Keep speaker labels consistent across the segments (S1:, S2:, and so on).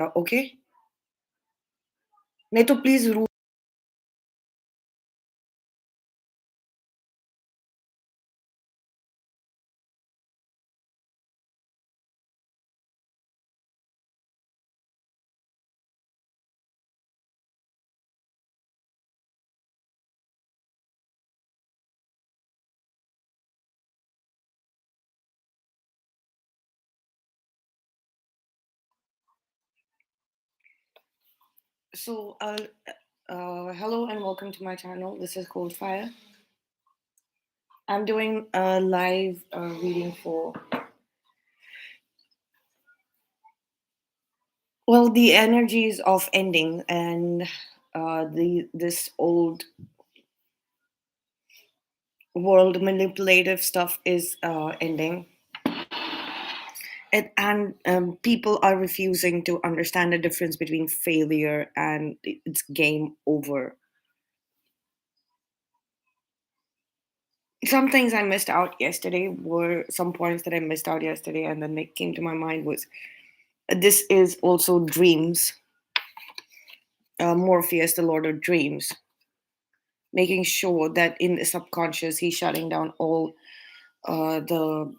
S1: Okay नहीं तो please रू So, hello and welcome to my channel. This is Cold Fire. I'm doing a live reading for, well, the energies of ending and the this old world manipulative stuff is ending. And people are refusing to understand the difference between failure and it's game over. Some things I missed out yesterday were some points that I missed out yesterday, and then they came to my mind was this is also dreams. Morpheus, the Lord of Dreams, making sure that in the subconscious he's shutting down all the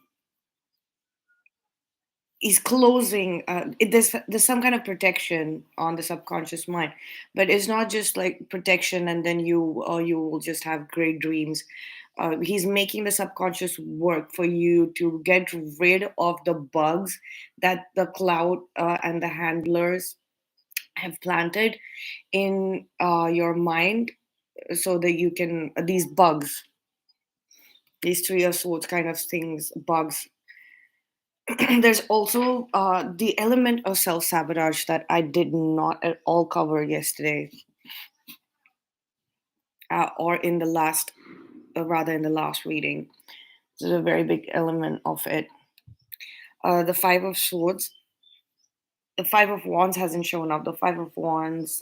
S1: he's closing there's some kind of protection on the subconscious mind, but it's not just like protection and then you will just have great dreams. He's making the subconscious work for you to get rid of the bugs that the cloud and the handlers have planted in your mind, so that you can these bugs, these three of swords kind of things, bugs. There's also the element of self sabotage that I did not at all cover yesterday, or in the last, rather in the last reading. This is a very big element of it. The Five of Swords, the Five of Wands hasn't shown up. The Five of Wands,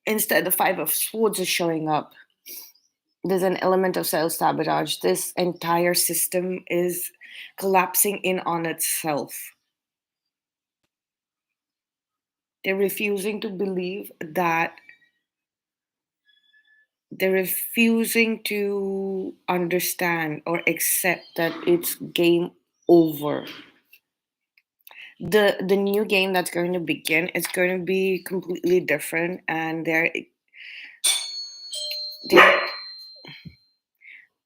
S1: instead, the Five of Swords is showing up. There's an element of self sabotage. This entire system is collapsing in on itself. They're refusing to believe that they're refusing to understand or accept that it's game over. The new game that's going to begin is going to be completely different, and they're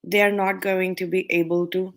S1: they're not going to be able to.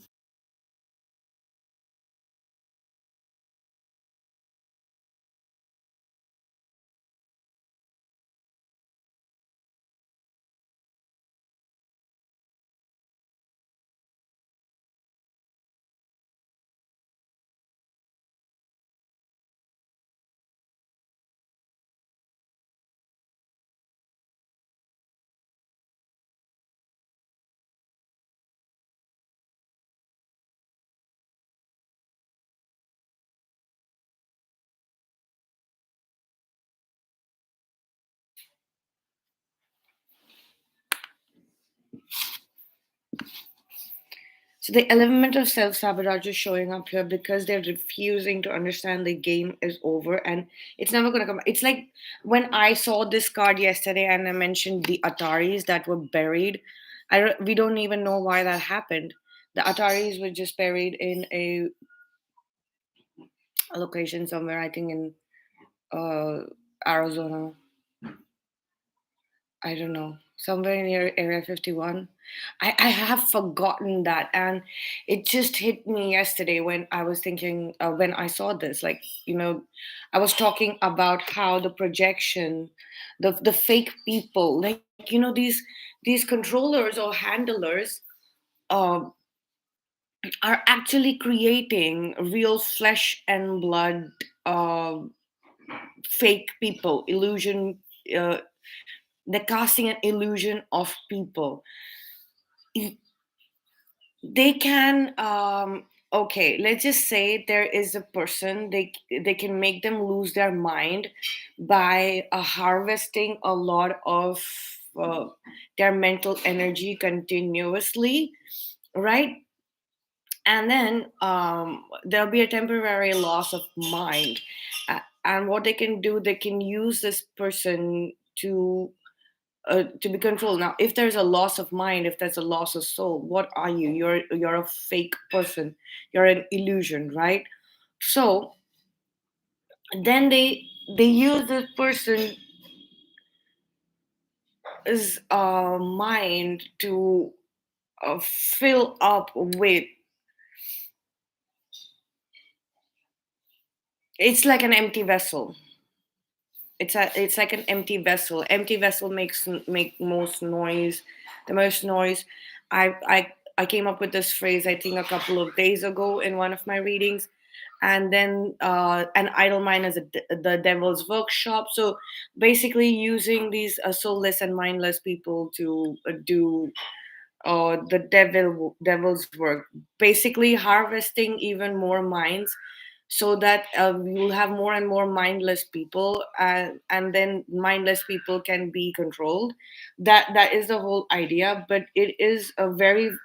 S1: So the element of self sabotage is showing up here because they're refusing to understand the game is over and it's never going to come. It's like when I saw this card yesterday and I mentioned the Ataris that were buried. We don't even know why that happened. The Ataris were just buried in a location somewhere, I think in uh, Arizona. I don't know, somewhere near Area 51. I have forgotten that. And it just hit me yesterday when I was thinking, when I saw this, like, I was talking about how the projection, the fake people, like, these controllers or handlers uh, are actually creating real flesh and blood uh, fake people, illusion. Uh, they're casting an illusion of people. They can, okay, let's just say there is a person, they can make them lose their mind by harvesting a lot of uh, their mental energy continuously, right? And then there'll be a temporary loss of mind, and what they can do, they can use this person to be controlled. Now, if there's a loss of mind, if there's a loss of soul, what are you? You're a fake person. You're an illusion, right? So then they use this person's mind to fill up with. It's like an empty vessel. It's like an empty vessel. Empty vessel make most noise, the most noise. I came up with this phrase, I think, a couple of days ago in one of my readings. And then an idle mind is the devil's workshop. So basically using these soulless and mindless people to do the devil's work, basically harvesting even more minds, so that you'll have more and more mindless people, and then mindless people can be controlled. That is the whole idea, but it is a very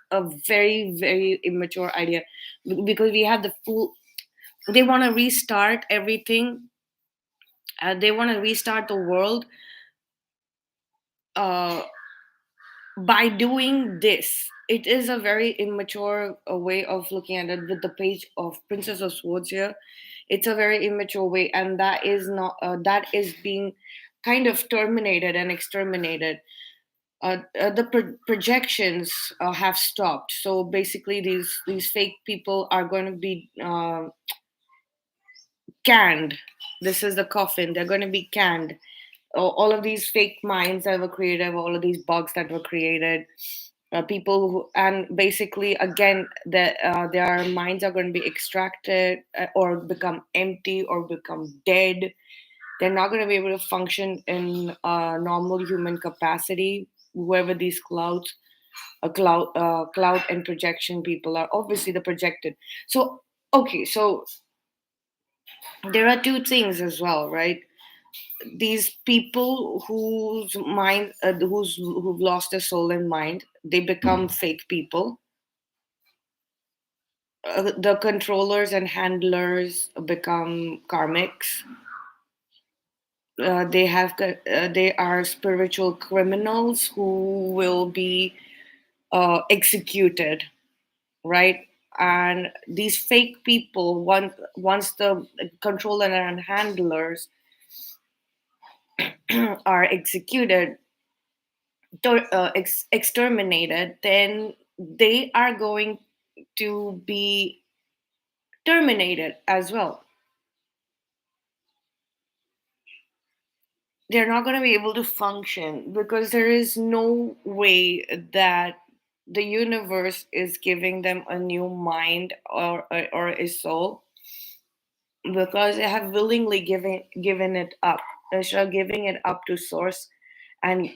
S1: immature idea, because we have the full. They want to restart everything. They want to restart the world uh, by doing this. It is a very immature way of looking at it. With the page of Princess of Swords here, it's a very immature way, and that is not that is being kind of terminated and exterminated. The projections have stopped. So basically, these fake people are going to be canned. This is the coffin. They're going to be canned. All of these fake minds that were created, all of these bugs that were created, people who, and basically again, their minds are going to be extracted, or become empty, or become dead. They're not going to be able to function in normal human capacity. Whoever these clouds, cloud and projection people are, obviously the projected. So okay, so there are two things as well, right? These people whose mind who've lost their soul and mind, they become fake people. The controllers and handlers become karmics. They are spiritual criminals who will be executed, right? And these fake people, once the controller and handlers are executed, exterminated, then they are going to be terminated as well. They're not going to be able to function, because there is no way that the universe is giving them a new mind, or a soul, because they have willingly given it up. Instead of giving it up to source, and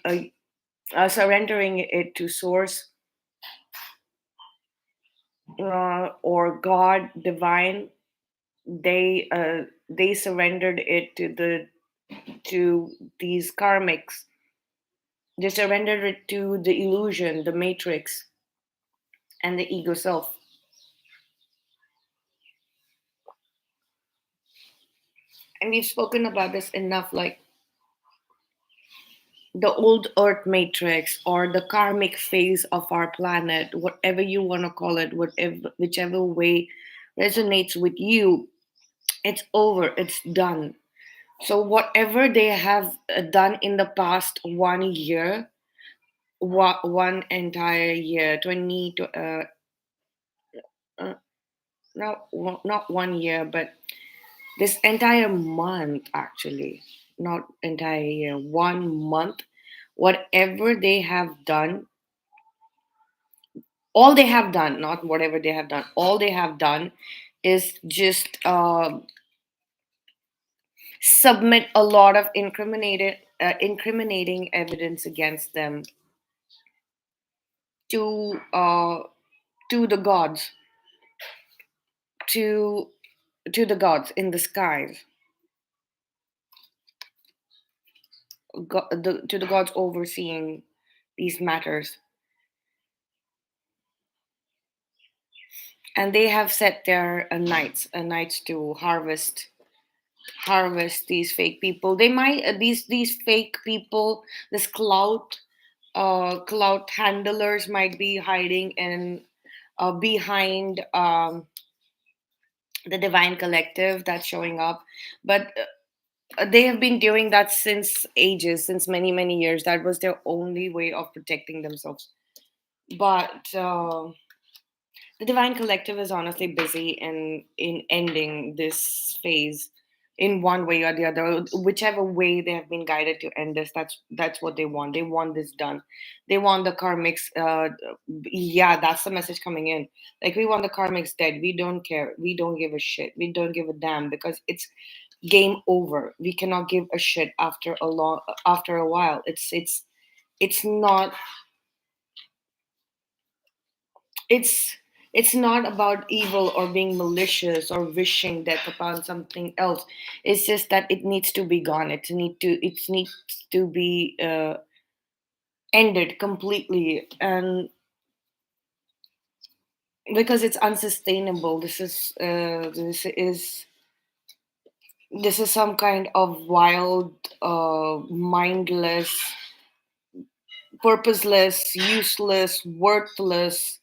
S1: surrendering it to source, or God divine, they surrendered it to these karmics. They surrendered it to the illusion, the matrix, and the ego self. And we've spoken about this enough, like the old earth matrix, or the karmic phase of our planet, whatever you want to call it, whichever way resonates with you. It's over, it's done. So whatever they have done in the past 1 year, one entire year, 20 to uh, not 1 year, but this entire month, actually, not entire year, 1 month, whatever they have done, all they have done, not whatever they have done, all they have done is just submit a lot of incriminating evidence against them to uh, to the gods, to the gods in the skies, to the gods overseeing these matters. And they have set their nights to harvest harvest these fake people. They might these fake people, this clout handlers might be hiding in behind the divine collective that's showing up, but they have been doing that since ages, since many years. That was their only way of protecting themselves. But the divine collective is honestly busy in ending this phase in one way or the other, whichever way they have been guided to end this. That's what they want. They want this done. They want the karmics. Yeah, that's the message coming in. Like, we want the karmics dead. We don't care. We don't give a shit. We don't give a damn, because it's game over. We cannot give a shit after a while. It's not it's it's not about evil or being malicious or wishing death upon something else. It's just that it needs to be gone. It needs to be ended completely, and because it's unsustainable. This is some kind of wild, mindless, purposeless, useless, worthless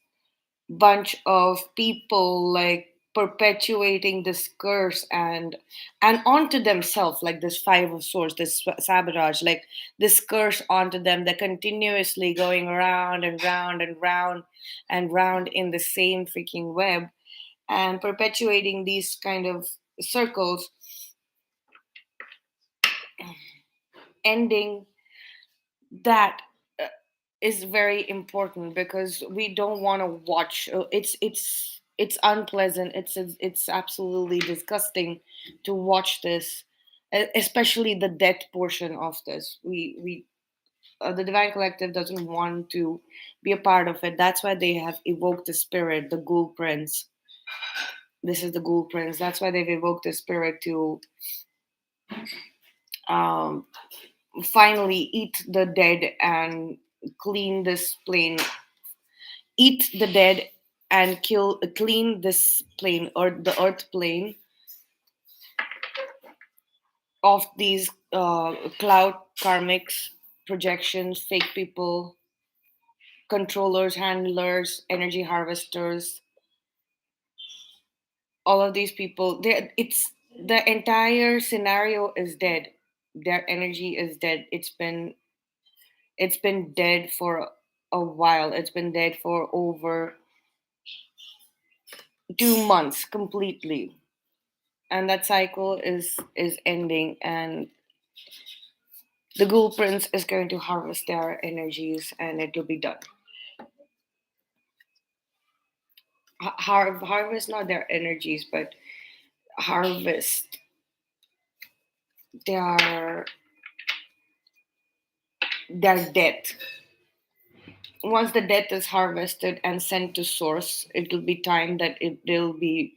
S1: bunch of people, like, perpetuating this curse and onto themselves, like this five of swords, this sabotage, like this curse onto them. They're continuously going around and round and round and round in the same freaking web, and perpetuating these kind of circles, ending that is very important, because we don't want to watch. It's unpleasant. It's absolutely disgusting to watch this, especially the death portion of this. We The divine collective doesn't want to be a part of it. That's why they have evoked the spirit, the ghoul prince. This is the ghoul prince. That's why they've evoked the spirit to um, finally eat the dead and clean this plane, eat the dead and clean this plane, or the earth plane, of these cloud karmics, projections, fake people, controllers, handlers, energy harvesters. All of these people, it's the entire scenario is dead. Their energy is dead. It's been dead for a while. It's been dead for over 2 months completely, and that cycle is ending, and the ghoul prince is going to harvest their energies, and it will be done. Harvest not their energies, but harvest their their death. Once the death is harvested and sent to source, it will be time that it will be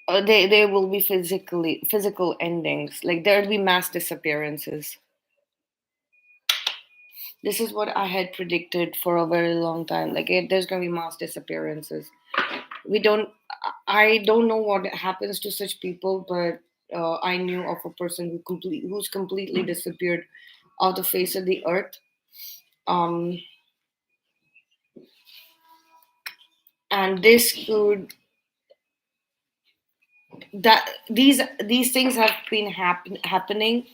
S1: they will be physical endings. Like, there will be mass disappearances. This is what I had predicted for a very long time. Like, there's going to be mass disappearances. We don't I don't know what happens to such people, but I knew of a person who's completely disappeared off the face of the earth. um and this could that these things have been happening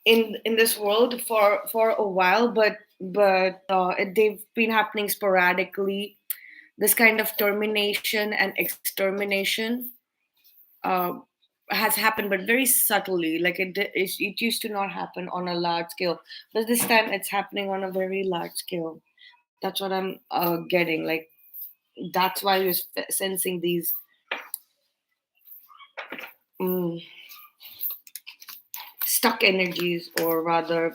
S1: in this world for a while, but they've been happening sporadically. This kind of termination and extermination uh, has happened, but very subtly. Like, it used to not happen on a large scale, but this time it's happening on a very large scale. That's what I'm getting. Like, that's why you're sensing these mm, stuck energies, or rather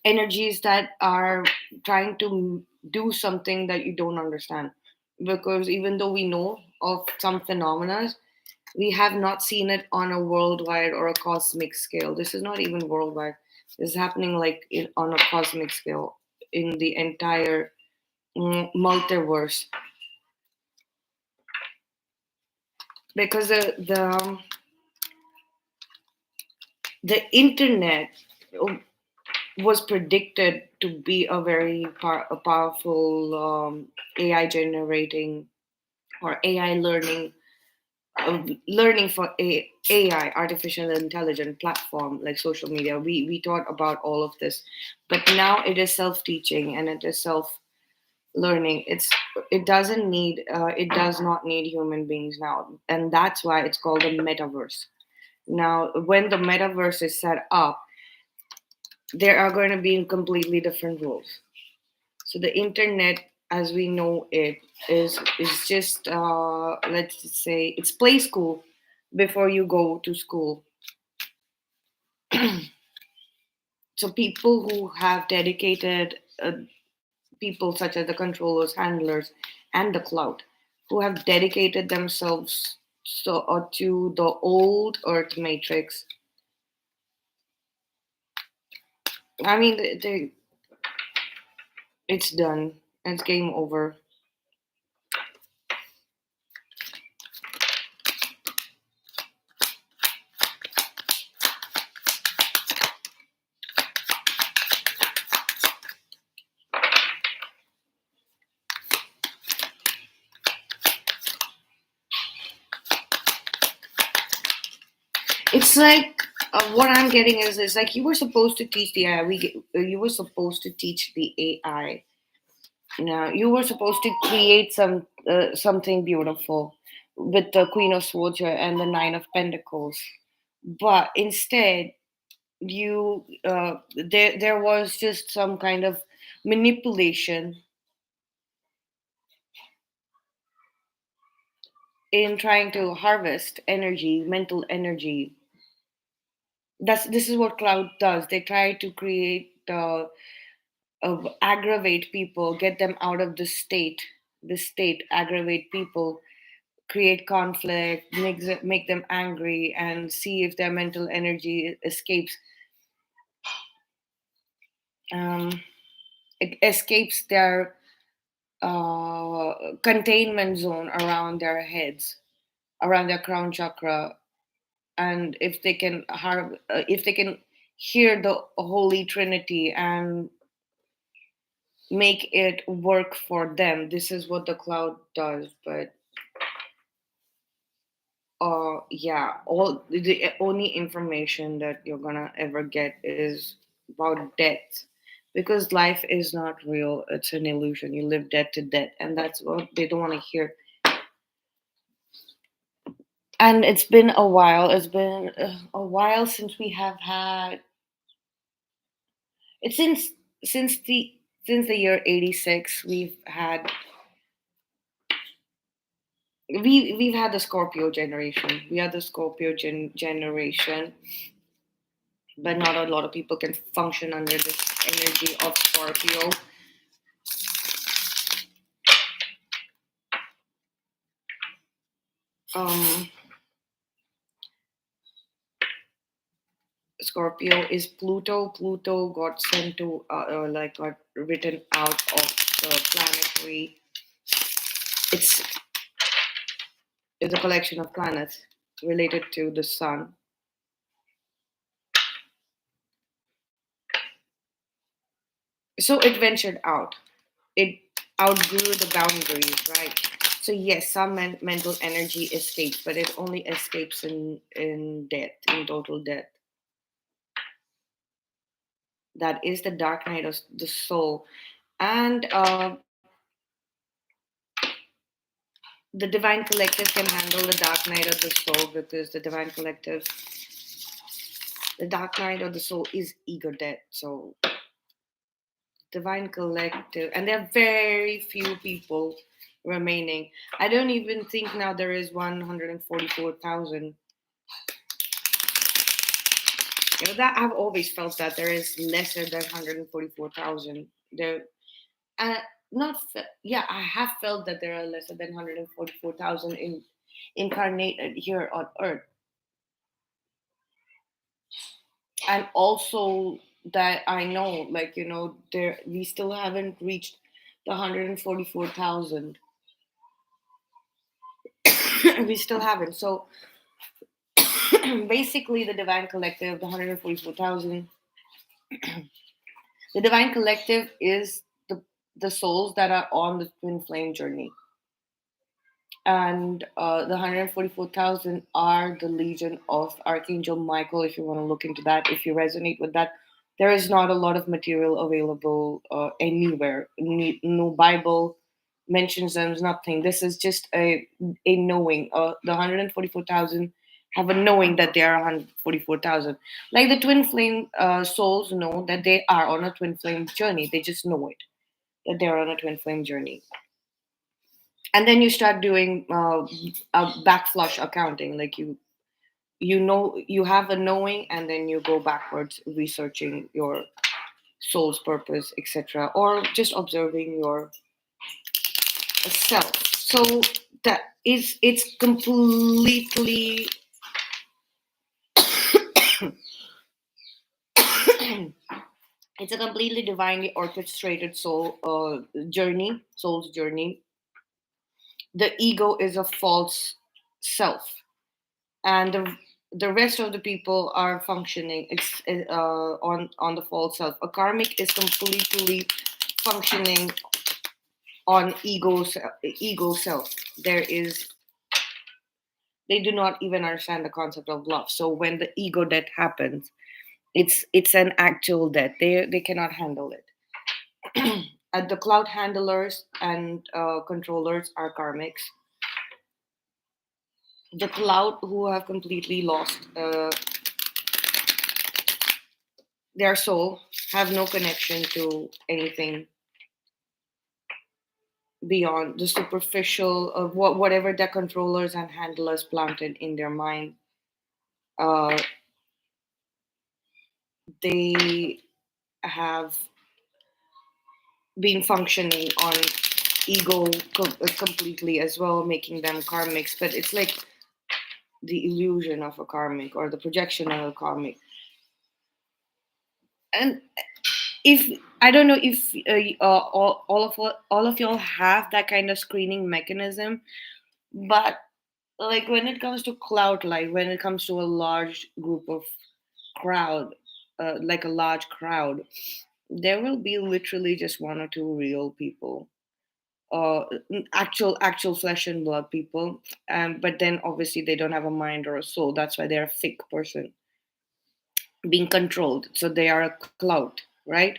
S1: energies that are trying to do something that you don't understand. Because even though we know of some phenomena, we have not seen it on a worldwide or a cosmic scale. This is not even worldwide. This is happening, like, on a cosmic scale, in the entire multiverse. because the internet was predicted to be a very a powerful AI generating or AI learning for AI, artificial intelligence platform like social media. We thought about all of this, but now it is self teaching and it is self learning. It does not need human beings now, and that's why it's called the metaverse. Now, when the metaverse is set up, there are going to be completely different rules. So the internet, as we know it, is just let's just say it's play school before you go to school. So people who have dedicated people such as the controllers, handlers, and the cloud, who have dedicated themselves to the old Earth matrix. I mean, it's done. It's game over. It's like what I'm getting is like you were supposed to teach the AI. You were supposed to teach the AI. Now you were supposed to create something beautiful with the Queen of Swords here and the Nine of Pentacles, but instead there was just some kind of manipulation in trying to harvest energy, mental energy. This is what Cloud does. They try to create aggravate people, get them out of the state, aggravate people, create conflict, make them angry, and see if their mental energy escapes. Um, it escapes their containment zone around their heads, around their crown chakra, and if they can hear the Holy Trinity and make it work for them, this is what the cloud does. But yeah, all the only information that you're gonna ever get is about death, because life is not real. It's an illusion. You live death to death, and that's what they don't want to hear. And it's been a while. It's been a while since we have had. It's since the year '86. We've had the Scorpio generation. We are the Scorpio generation, but not a lot of people can function under this energy of Scorpio. Um, Scorpio is Pluto. Pluto got sent to like got written out of the planetary. It's it's a collection of planets related to the sun. So it ventured out. It outgrew the boundaries, right? So yes, some mental energy escapes, but it only escapes in death, in total death. That is the dark night of the soul, and the divine collective can handle the dark night of the soul, because the dark night of the soul is ego death. So divine collective, and there are very few people remaining. I don't even think now there is 144,000. That I've always felt that there is lesser than 144,000. There, uh, not yeah, I have felt that there are lesser than 144,000 incarnated here on Earth, and also that I know, like there we still haven't reached the 144,000. We still haven't. So basically, the divine collective, the 144,000, the divine collective is the souls that are on the twin flame journey, and the 144,000 are the legion of Archangel Michael. If you want to look into that, if you resonate with that, there is not a lot of material available anywhere. No Bible mentions them, nothing. This is just a knowing. The 144,000 have a knowing that they are 144,000. Like the twin flame souls know that they are on a twin flame journey. They just know it, that they're on a twin flame journey. And then you start doing backflush accounting, like you know, you have a knowing, and then you go backwards researching your soul's purpose, etc., or just observing your self. So that is, it's completely it's a completely divinely orchestrated soul's journey. The ego is a false self, and the rest of the people are functioning on the false self. A karmic is completely functioning on ego self. There is, they do not even understand the concept of love. So when the ego death happens, it's an actual death. They cannot handle it. The cloud handlers and controllers are karmics. The cloud who have completely lost their soul, have no connection to anything beyond the superficial of whatever their controllers and handlers planted in their mind. Uh, they have been functioning on ego completely as well, making them karmics. But it's like the illusion of a karmic or the projection of a karmic. And if I don't know if all of y'all have that kind of screening mechanism, but like when it comes to cloud light, when it comes to a large group of crowd, like a large crowd, there will be literally just one or two real people, uh actual flesh and blood people. But then obviously they don't have a mind or a soul. That's why they're a fake person being controlled, so they are a cloud, right?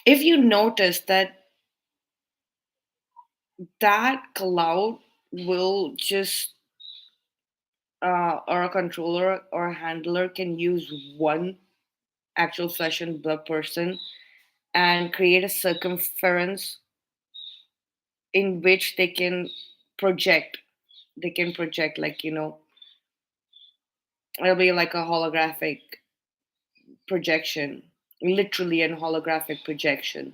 S1: If you notice that that cloud will just or a controller or a handler can use one actual flesh and blood person and create a circumference in which project they can project, like, it'll be like a holographic projection, literally an holographic projection.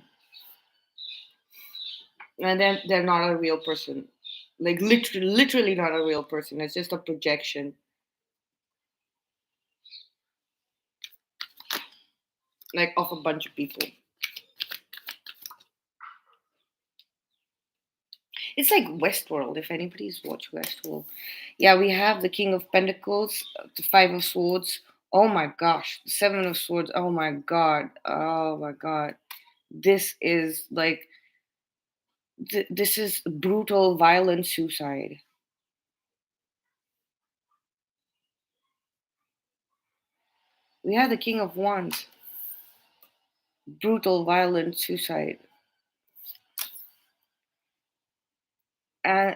S1: And then they're not a real person, like literally not a real person. It's just a projection, like of a bunch of people. It's like Westworld, if anybody's watched Westworld. Yeah, we have the King of Pentacles, the Five of Swords. Oh my gosh, the Seven of Swords. Oh my god. Oh my god. This is like this is brutal, violent suicide. We have the King of Wands, brutal, violent suicide. And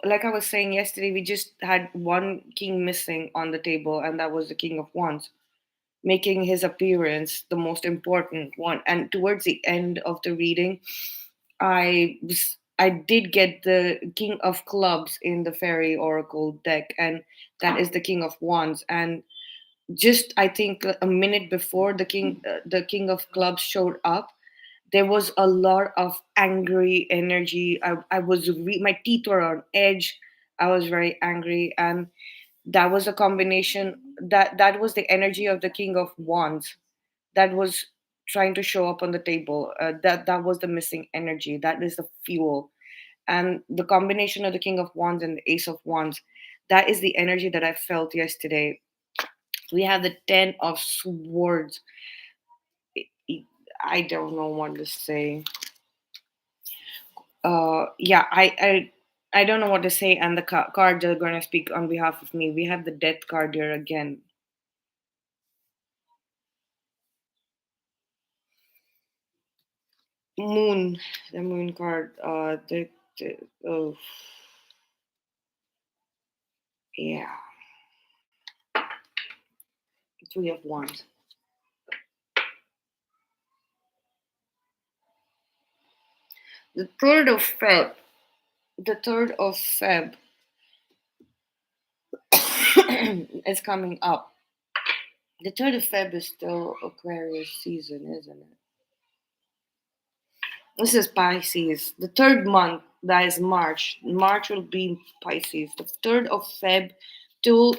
S1: like I was saying yesterday, we just had one king missing on the table, and that was the King of Wands, making his appearance the most important one. And towards the end of the reading, I did get the King of Clubs in the Fairy Oracle deck, and that is the King of Wands. And just I think a minute before the King of Clubs showed up, there was a lot of angry energy. I was my teeth were on edge. I was very angry, and that was a combination, that was the energy of the King of Wands that was trying to show up on the table. That was the missing energy. That is the fuel. And the combination of the King of Wands and the Ace of Wands, that is the energy that I felt yesterday. We have the Ten of Swords. I don't know what to say. Yeah, I don't know what to say, and the cards are going to speak on behalf of me. We have the Death card here again. Moon, the Moon card. The oh, yeah, Three of Wands. The third of Feb. The third of Feb is coming up. The third of Feb is still Aquarius season, isn't it? This is Pisces. The third month, that is March. March will be Pisces. The third of Feb till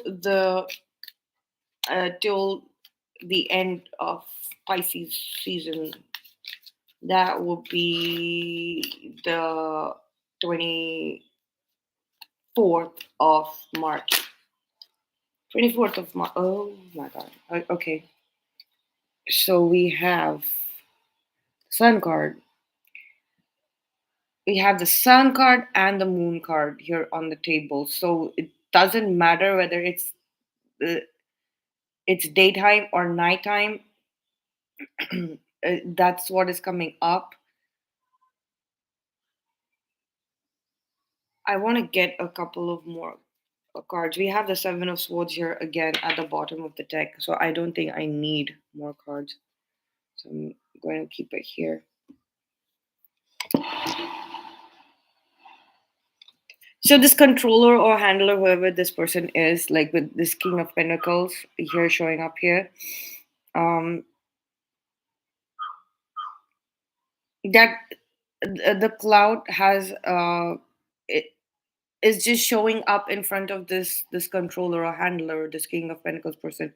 S1: the end of Pisces season. That will be the 24th of March. 24th of March. Oh my God. Okay. So we have Sun card. We have the Sun card and the Moon card here on the table. So it doesn't matter whether uh, it's daytime or nighttime. That's what is coming up. I want to get a couple of more cards. We have the Seven of Swords here again at the bottom of the deck, so I don't think I need more cards. So I'm going to keep it here. So this controller or handler, whoever this person is, like with this King of Pentacles here showing up here, um, that the cloud has it is just showing up in front of this controller or handler, this King of Pentacles person,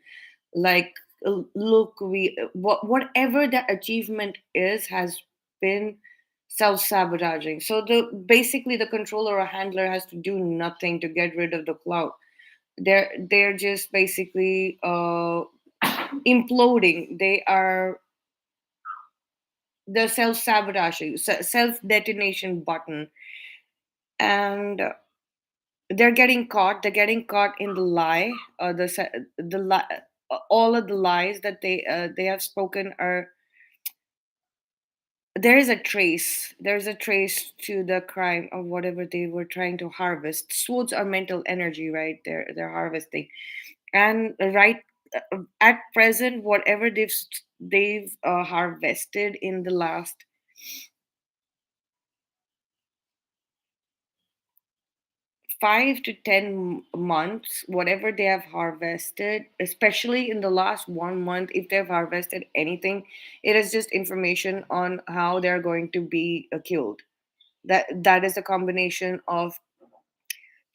S1: like look, whatever that achievement is has been self-sabotaging. So the basically the controller or handler has to do nothing to get rid of the cloud. They're just basically imploding. They are the self-sabotaging, self-detonation button. And they're getting caught in the lie, the lie, all of the lies that they have spoken are, there's a trace to the crime of whatever they were trying to harvest. Swords are mental energy, right? They're harvesting. And right at present, whatever they've harvested in the last 5 to 10 months, whatever they have harvested, especially in the last 1 month, if they've harvested anything, it is just information on how they're going to be killed. That is a combination of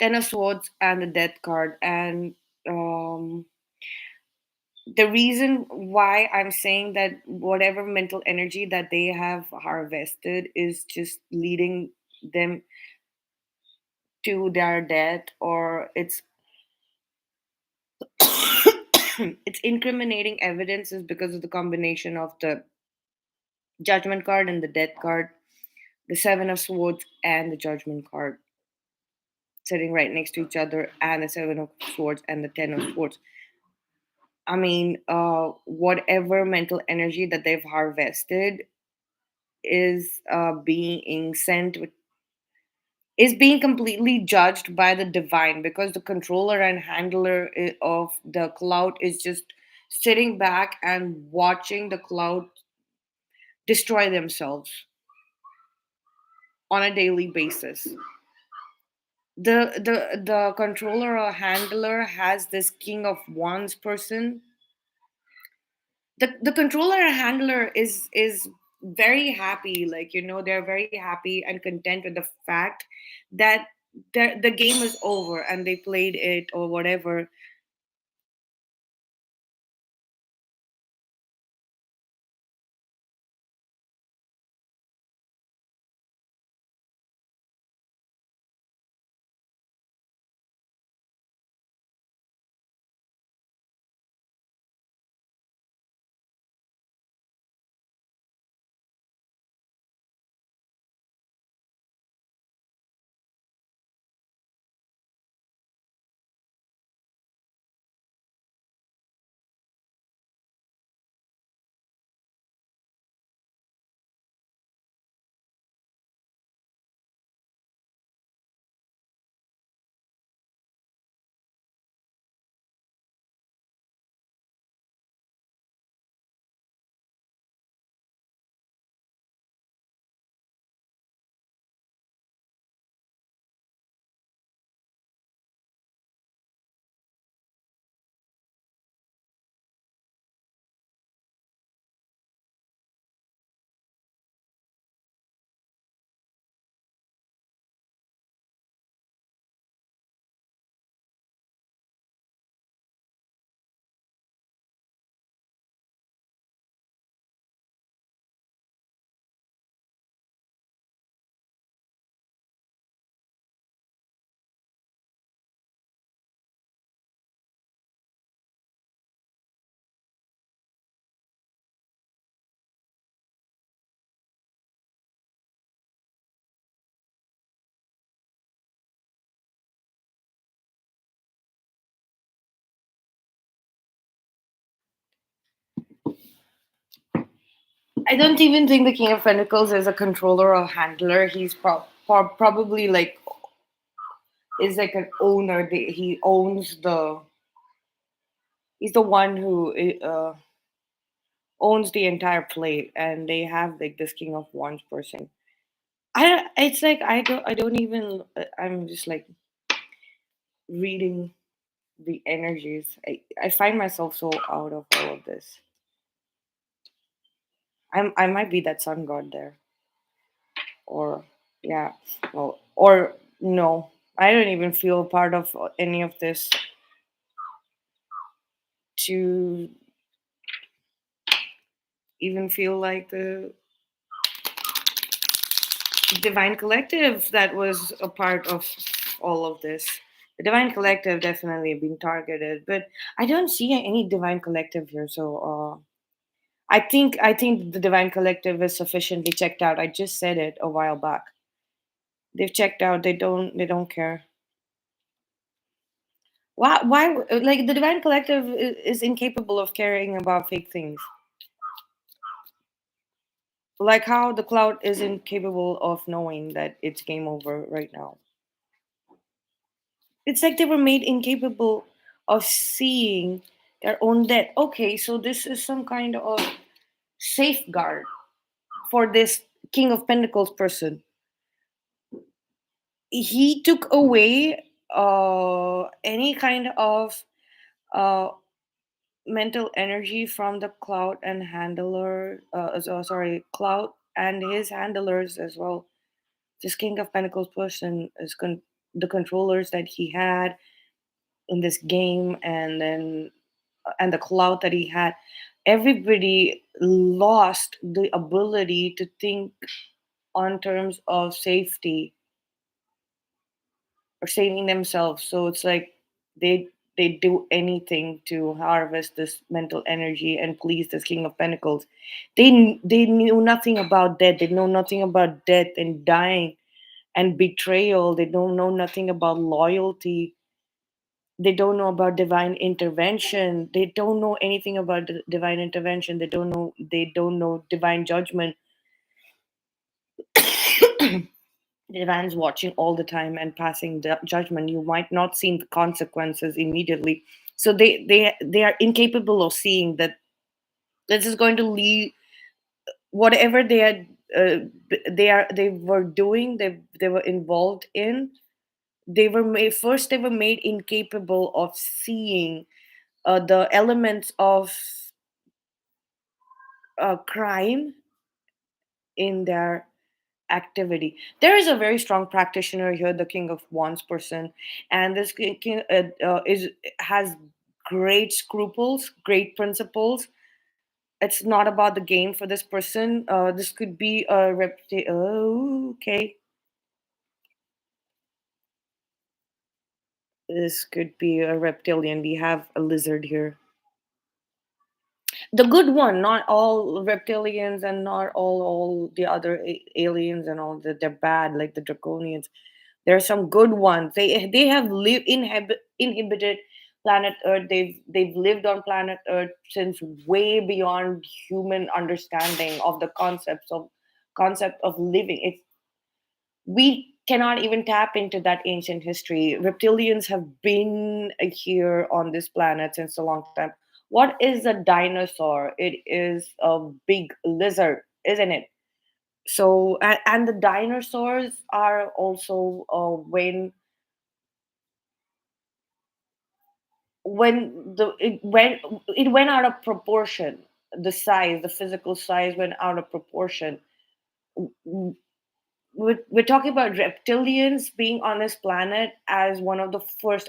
S1: Ten of Swords and the Death card. And um, the reason why I'm saying that whatever mental energy that they have harvested is just leading them to their death, or it's incriminating evidence, is because of the combination of the Judgment card and the Death card, the Seven of Swords and the Judgment card sitting right next to each other, and the Seven of Swords and the Ten of Swords. I mean, whatever mental energy that they've harvested is being sent is being completely judged by the divine, because the controller and handler of the cloud is just sitting back and watching the cloud destroy themselves on a daily basis. The controller or handler has this King of Wands person. The controller and handler is very happy, like, they're very happy and content with the fact that the game is over and they played it or whatever. I don't even think the King of Pentacles is a controller or handler. He's probably like is like an owner. He owns the. He's the one who owns the entire plate, and they have like this King of Wands person. I don't. It's like I don't even. I'm just like reading the energies. I find myself so out of all of this. I might be that sun god there, or yeah, well, or no. I don't even feel part of any of this to even feel like the divine collective that was a part of all of this. The divine collective definitely being targeted, but I don't see any divine collective here. So I think the divine collective is sufficiently checked out. I just said it a while back. They've checked out. They don't care. Why like the divine collective is incapable of caring about fake things. Like how the cloud is incapable of knowing that it's game over right now. It's like they were made incapable of seeing their own death. Okay, so this is some kind of safeguard for this King of Pentacles person. He took away any kind of uh, mental energy from the cloud and handler. Sorry, cloud and his handlers as well. This King of Pentacles person is the controllers that he had in this game, and the cloud that he had. Everybody lost the ability to think on terms of safety or saving themselves. So it's like they they do anything to harvest this mental energy and please this King of Pentacles. They knew nothing about death. They know nothing about death and dying and betrayal. They don't know nothing about loyalty. They don't know about divine intervention. They don't know anything about divine intervention. They don't know divine judgment. Divine's watching all the time and passing the judgment. You might not see the consequences immediately. So they are incapable of seeing that this is going to lead whatever they were doing, they were involved in. They were made incapable of seeing the elements of crime in their activity. There is a very strong practitioner here, the King of Wands person, and this king is has great scruples, great principles. It's not about the game for this person. This could be a Oh, okay. This could be a reptilian. We have a lizard here. The good one, not all reptilians and not all the other aliens and all that. They're bad, like the draconians. There are some good ones. They have inhibited planet Earth. They've lived on planet Earth since way beyond human understanding of the concept of living. It's we cannot even tap into that ancient history. Reptilians have been here on this planet since a long time. What is a dinosaur? It is a big lizard, isn't it? So, and the dinosaurs are also when it went out of proportion. The size, the physical size went out of proportion. We're talking about reptilians being on this planet as one of the first,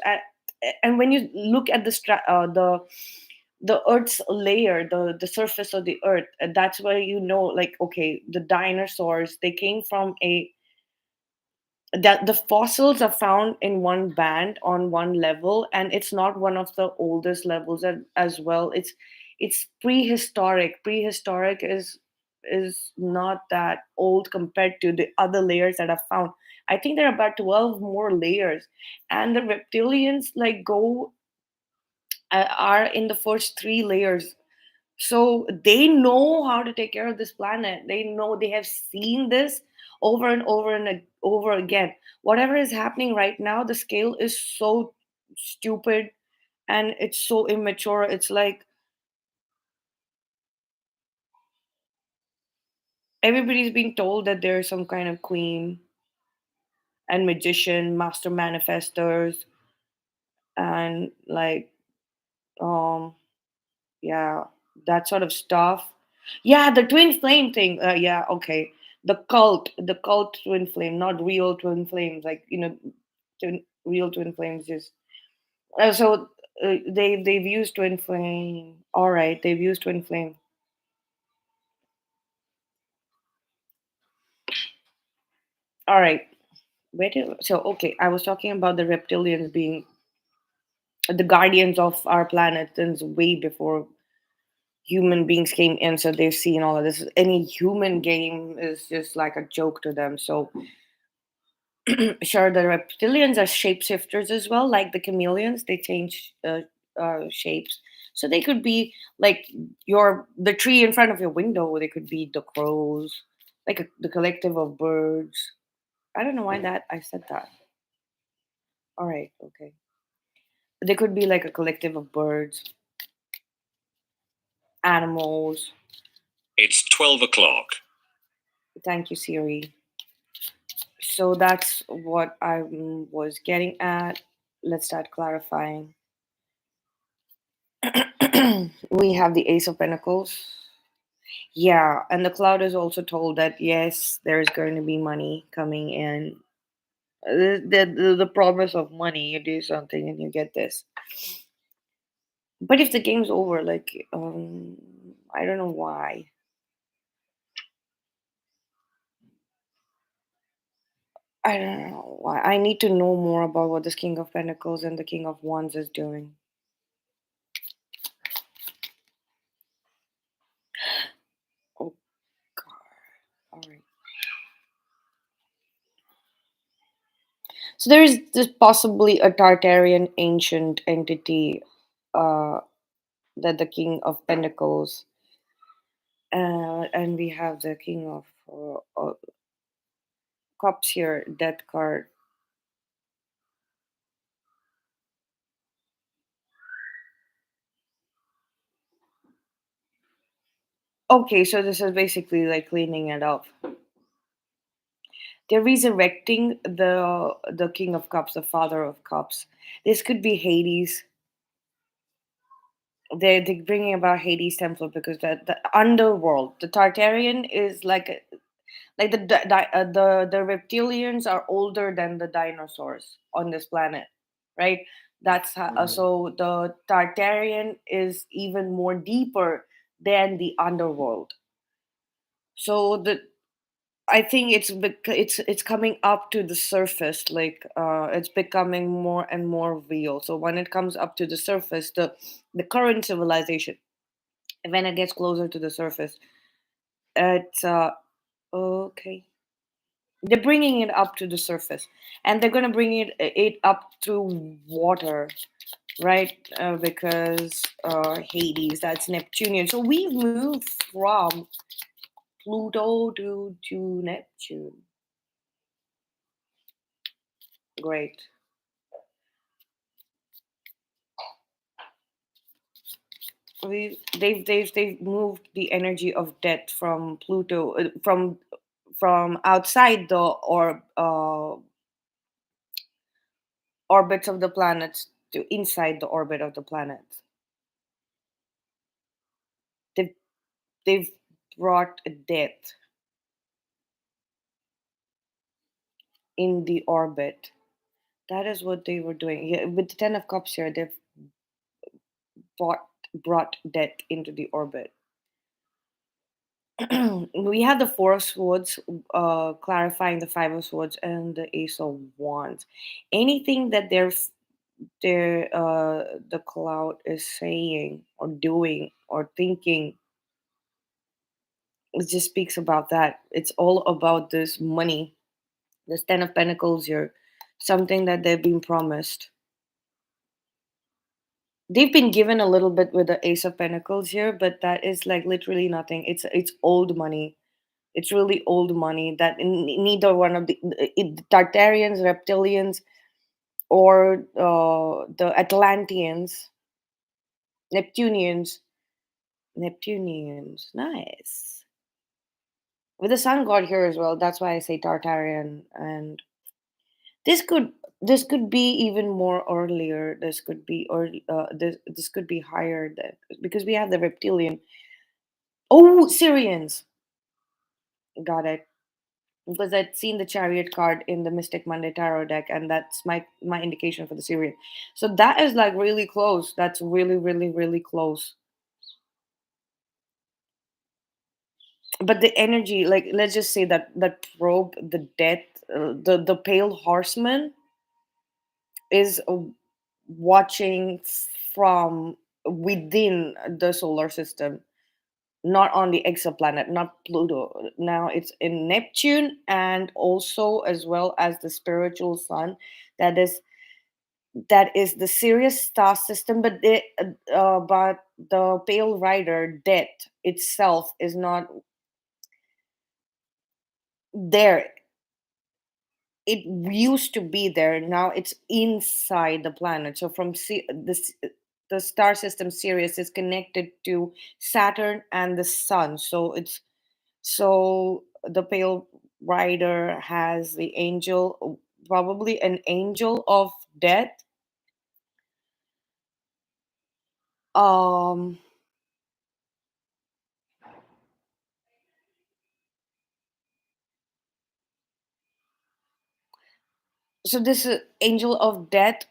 S1: and when you look at the earth's layer, the surface of the earth, that's where you know, like, okay, the dinosaurs, they came from a that the fossils are found in one band on one level, and it's not one of the oldest levels as well. It's prehistoric is not that old compared to the other layers that are found. I think there are about 12 more layers, and the reptilians like go are in the first three layers. So they know how to take care of this planet. They know, they have seen this over and over and over again. Whatever is happening right now, the scale is so stupid and it's so immature. It's like everybody's being told that they're some kind of queen and magician, master manifestors, and like, um, yeah, that sort of stuff. Yeah, the twin flame thing. Yeah, okay. The cult twin flame, not real twin flames. Like, real twin flames. Just so they've used twin flame. All right, they've used twin flame. All right. So okay, I was talking about the reptilians being the guardians of our planet since way before human beings came in. So they've seen all of this. Any human game is just like a joke to them. So sure, the reptilians are shapeshifters as well, like the chameleons. They change shapes, so they could be like the tree in front of your window. They could be the crows, like the collective of birds. I don't know why that I said that. All right, okay. They could be like a collective of birds, animals. It's 12 o'clock. Thank you, Siri. So that's what I was getting at. Let's start clarifying. We have the Ace of Pentacles. Yeah, and the Cloud is also told that yes, there's going to be money coming in. The promise of money, you do something and you get this. But if the game's over, like, I don't know why. I don't know why. I need to know more about what this King of Pentacles and the King of Wands is doing. Oh God! All right. So there is this possibly a Tartarian ancient entity uh, that the King of Pentacles, and we have the King of Cups here, Death card. Okay, so this is basically like cleaning it up. They're resurrecting the King of Cups, the Father of Cups. This could be Hades. They're bringing about Hades Temple because the underworld, the Tartarian is like the reptilians are older than the dinosaurs on this planet, right? That's how, so the Tartarian is even more deeper than the underworld. So the I think it's coming up to the surface, like it's becoming more and more real. So when it comes up to the surface, the current civilization, when it gets closer to the surface, it's okay. They're bringing it up to the surface, and they're gonna bring it up through water, right? Because Hades, that's Neptunian. So we've moved from Pluto to Neptune. Great. They've moved the energy of death from Pluto, from outside the orbits of the planets to inside the orbit of the planets. They've they've brought death in the orbit. That is what they were doing. Yeah, with the Ten of Cups here, they've brought brought death into the orbit. We have the Four of Swords, clarifying the Five of Swords and the Ace of Wands. Anything that the cloud is saying or doing or thinking, it just speaks about that. It's all about this money, this Ten of Pentacles here, something that they've been promised. They've been given a little bit with the Ace of Pentacles here, but that is like literally nothing. It's old money. It's really old money that neither one of the Tartarians, reptilians, or the Atlanteans, Neptunians, Neptunians, nice. With the sun god here as well. That's why I say Tartarian, and this could this could be even more earlier. This could be or this could be higher than, because we have the reptilian. Oh, Syrians. Got it. Because I'd seen the chariot card in the Mystic Monday Tarot deck, and that's my indication for the Syrian. So that is like really close. That's really, really, really close. But the energy, like let's just say that probe, the death, the pale horseman is watching from within the solar system, not on the exoplanet, not Pluto. Now it's in Neptune, and also as well as the spiritual sun, that is that is the Sirius star system. But the Pale Rider death itself is not there. It used to be there. Now it's inside the planet. So the star system Sirius is connected to Saturn and the sun. So the Pale Rider has the angel, probably an angel of death. Um, so this angel of death,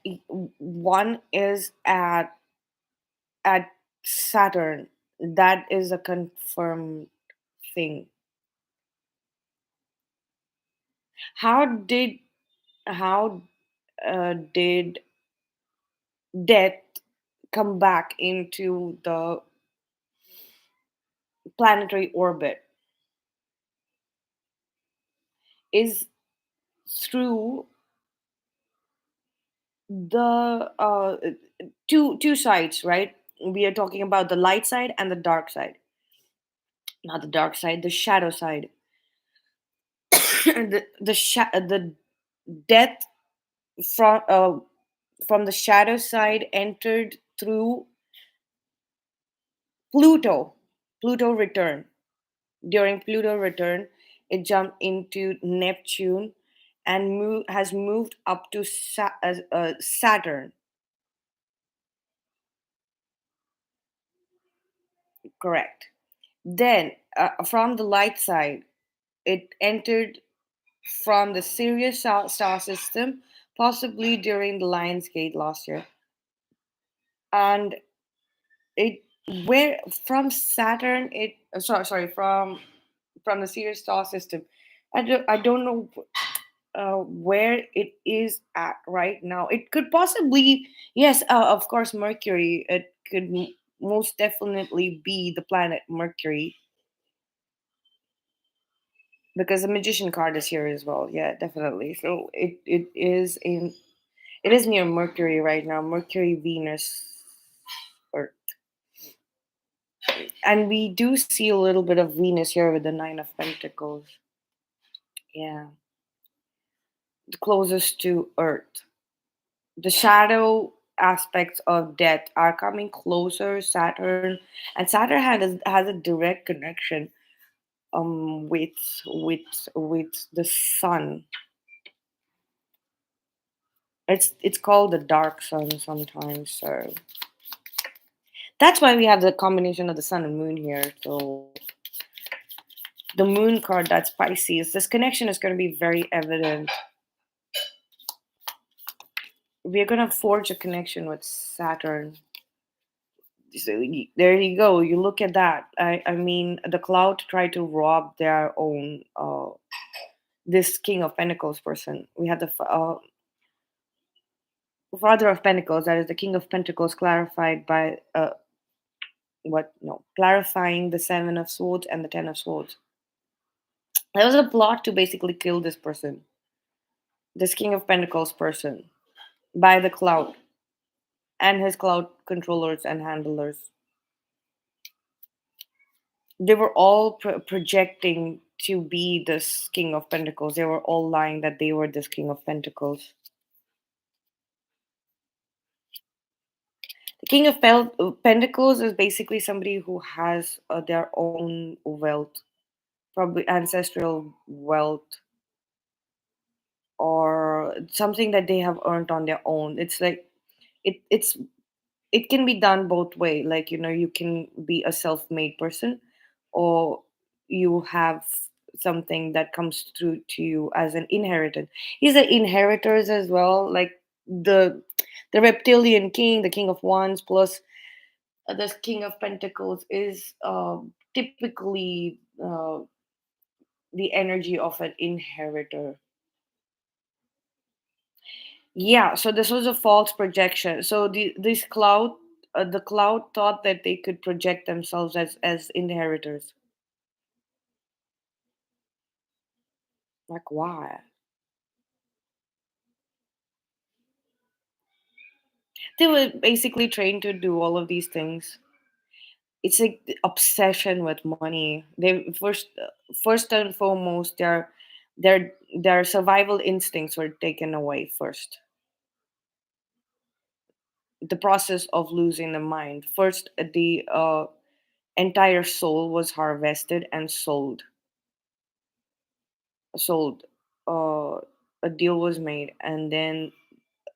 S1: one is at Saturn. That is a confirmed thing. How did how did death come back into the planetary orbit? Is through the two sides, right? We are talking about the light side and the dark side. Not the dark side, the shadow side. The death from the shadow side entered through Pluto. Pluto return. During Pluto return, it jumped into Neptune and has moved up to Saturn. Correct. Then, from the light side, it entered from the Sirius star system, possibly during the Lions Gate last year, and it where from Saturn it from the Sirius star system. I don't know where it is at right now. It could possibly, yes, of course, Mercury. It could most definitely be the planet Mercury, because the Magician card is here as well. Yeah, definitely. So it is near Mercury right now. Mercury, Venus, Earth, and we do see a little bit of Venus here with the Nine of Pentacles. Yeah, the closest to Earth. The shadow aspects of death are coming closer. Saturn, and Saturn has a direct connection with the sun. It's called the dark sun sometimes. So that's why we have the combination of the sun and moon here. So the moon card, that's Pisces. This connection is going to be very evident. We're going to forge a connection with Saturn. So there you go. You look at that. I mean, the Clout tried to rob their own. This King of Pentacles person. We had the Father of Pentacles. That is the King of Pentacles, clarified by what? No, clarifying the Seven of Swords and the Ten of Swords. There was a plot to basically kill this person, this King of Pentacles person, by the Clout. and his cloud controllers and handlers. They were all projecting to be this King of Pentacles. They were all lying that they were this King of Pentacles. The King of Pentacles is basically somebody who has their own wealth, probably ancestral wealth, or something that they have earned on their own. It's like it's it can be done both way. Like, you can be a self-made person, or you have something that comes through to you as an inheritance. He's the inheritors as well, like the reptilian king, the king of wands, plus the king of pentacles is typically the energy of an inheritor. Yeah, so this was a false projection. So this cloud, the cloud thought that they could project themselves as inheritors. Like, why? They were basically trained to do all of these things. It's like the obsession with money. They first and foremost, their survival instincts were taken away first. The process of losing the mind. First, the entire soul was harvested and sold. uh a deal was made, and then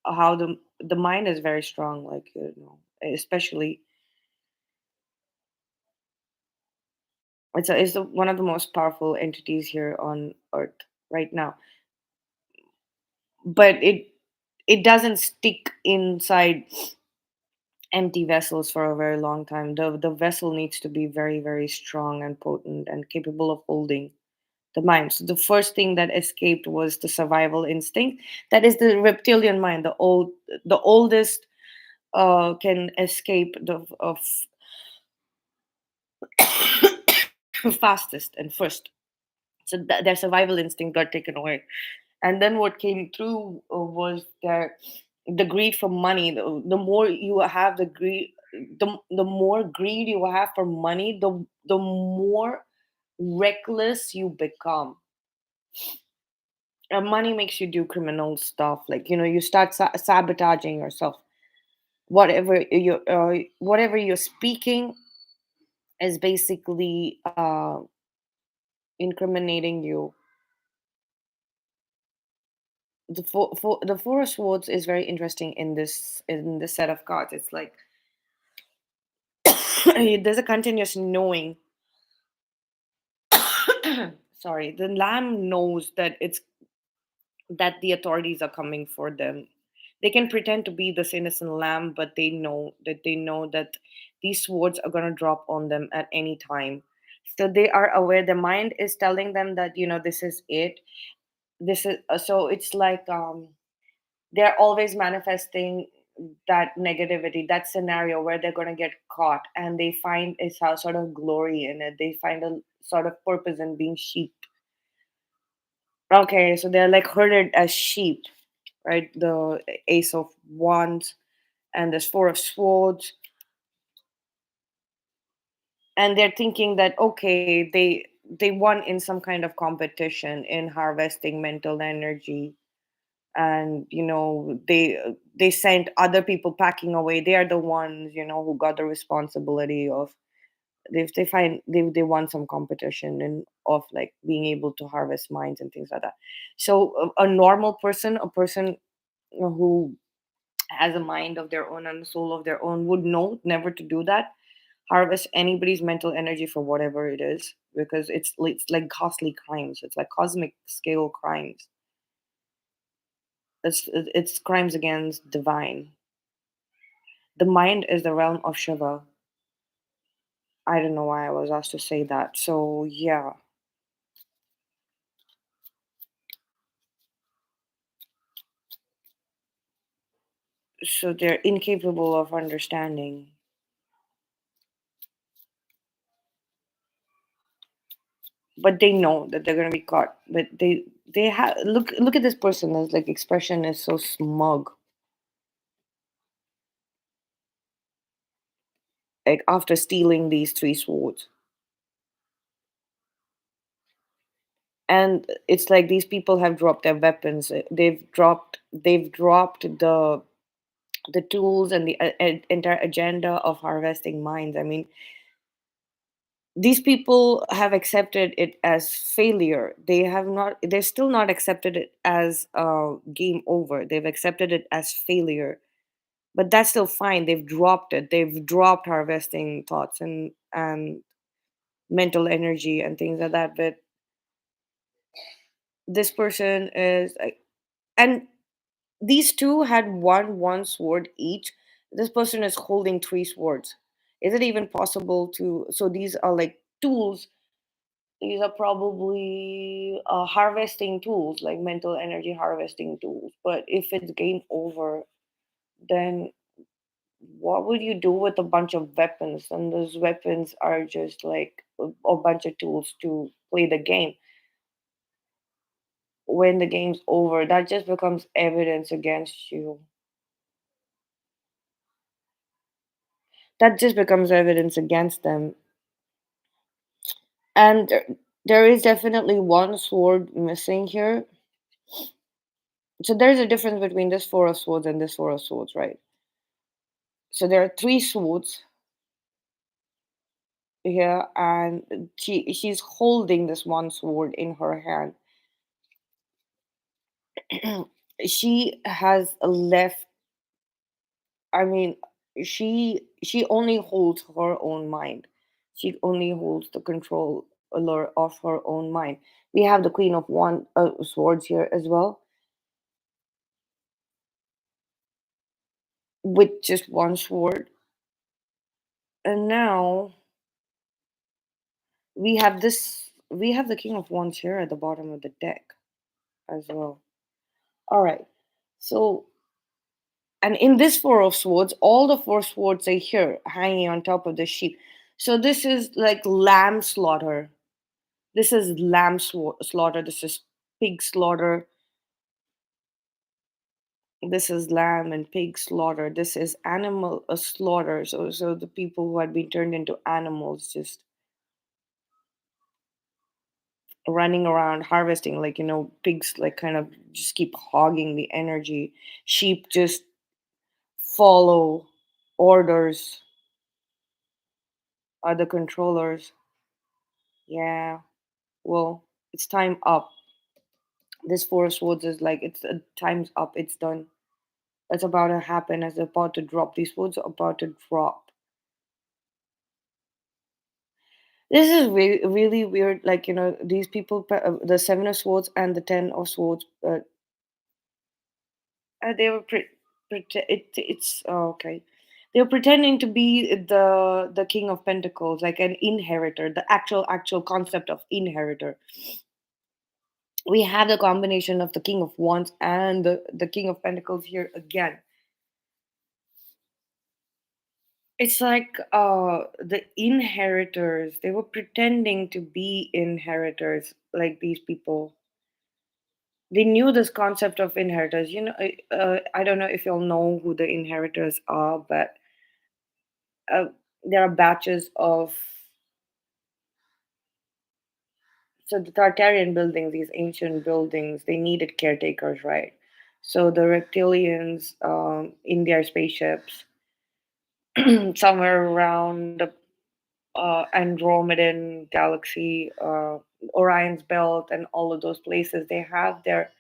S1: how the mind is very strong, like, especially it's one of the most powerful entities here on earth right now. But it doesn't stick inside empty vessels for a very long time. The vessel needs to be very, very strong and potent and capable of holding the mind. So the first thing that escaped was the survival instinct. That is the reptilian mind. The oldest can escape the fastest and first. So their survival instinct got taken away, and then what came through was the greed for money. The more you have the greed, the more greed you have for money, the more reckless you become. Money makes you do criminal stuff, like, you start sabotaging yourself. Whatever you're speaking is basically incriminating you. The four of swords is very interesting in this set of cards. It's like there's a continuous knowing. Sorry, the lamb knows that the authorities are coming for them. They can pretend to be this innocent lamb, but they know that these swords are going to drop on them at any time. So they are aware. The mind is telling them that, this is it. This is so it's like, they're always manifesting that negativity, that scenario where they're going to get caught, and they find a sort of glory in it. They find a sort of purpose in being sheep. Okay, so they're like herded as sheep, right? The ace of wands and this four of swords, and they're thinking that, okay, they won in some kind of competition in harvesting mental energy, and they sent other people packing away. They are the ones, who got the responsibility of, they won some competition and of like being able to harvest mines and things like that. So a normal person, a person who has a mind of their own and a soul of their own, would know never to do that, harvest anybody's mental energy for whatever it is, because it's like costly crimes. It's like cosmic scale crimes. It's crimes against divine. The mind is the realm of Shiva. I don't know why I was asked to say that. So yeah, so they're incapable of understanding, but they know that they're gonna be caught. But they have look at this person. His like expression is so smug. like after stealing these three swords. And it's like these people have dropped their weapons. They've dropped the tools and the entire agenda of harvesting minds. I mean, these people have accepted it as failure. They've still not accepted it as game over. They've accepted it as failure, but that's still fine. They've dropped harvesting thoughts and mental energy and things like that. But this person is like, and these two had one sword each. This person is holding three swords. Is it even possible to? So these are like tools. These are probably harvesting tools, like mental energy harvesting tools. But if it's game over, then what would you do with a bunch of weapons? And those weapons are just like a bunch of tools to play the game. When the game's over, that just becomes evidence against you. That just becomes evidence against them. And there is definitely one sword missing here. So there's a difference between this four of swords and this four of swords, right? So there are three swords here, and she's holding this one sword in her hand. She has left. I mean, she only holds her own mind. She only holds the control of her own mind. We have the Queen of One swords here as well, with just one sword. And now we have the King of Wands here at the bottom of the deck as well. All right. So, and in this four of swords, all the four swords are here hanging on top of the sheep. So this is like lamb slaughter. This is slaughter. This is pig slaughter. This is lamb and pig slaughter. This is animal slaughter. So the people who had been turned into animals just running around harvesting, like pigs like kind of just keep hogging the energy. Sheep just follow orders, are the controllers. Yeah, well, it's time up. This four of swords is like it's time's up. It's done. It's about to happen. It's about to drop. These swords are about to drop. This is really weird. Like these people, the seven of swords and the ten of swords. They were it's okay. They were pretending to be the King of Pentacles, like an inheritor. The actual concept of inheritor. We have the combination of the King of Wands and the King of Pentacles here again. It's like the inheritors. They were pretending to be inheritors, like these people. They knew this concept of inheritors. I don't know if you'll know who the inheritors are, but uh, there are batches of, so the Tartarian buildings, these ancient buildings, they needed caretakers, right? So the reptilians in their spaceships, somewhere around the Andromedan galaxy, Orion's belt, and all of those places, they have their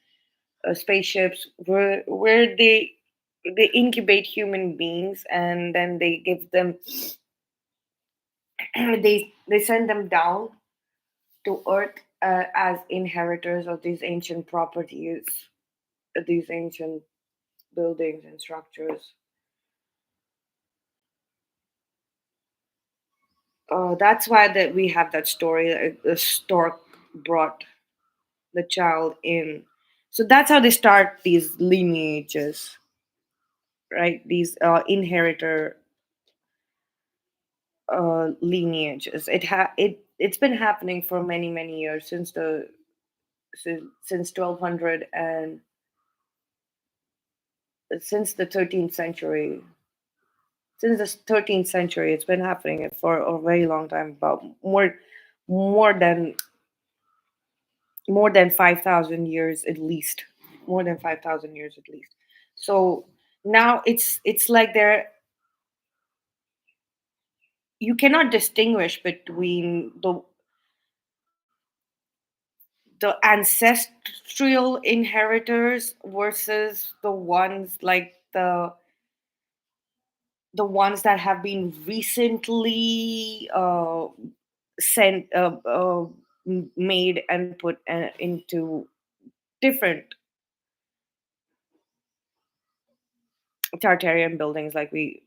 S1: spaceships where they incubate human beings, and then they give them they send them down to Earth as inheritors of these ancient properties, these ancient buildings and structures. That's why that we have that story. The stork brought the child in. So that's how they start these lineages, right? These inheritor lineages. It's been happening for many years since 1200 and since the 13th century. since the 13th century. It's been happening for a very long time, about more than more than 5,000 years at least, more than 5,000 years at least. So now it's like there, you cannot distinguish between the ancestral inheritors versus the ones that have been recently sent made and put into different Tartarian buildings. Like we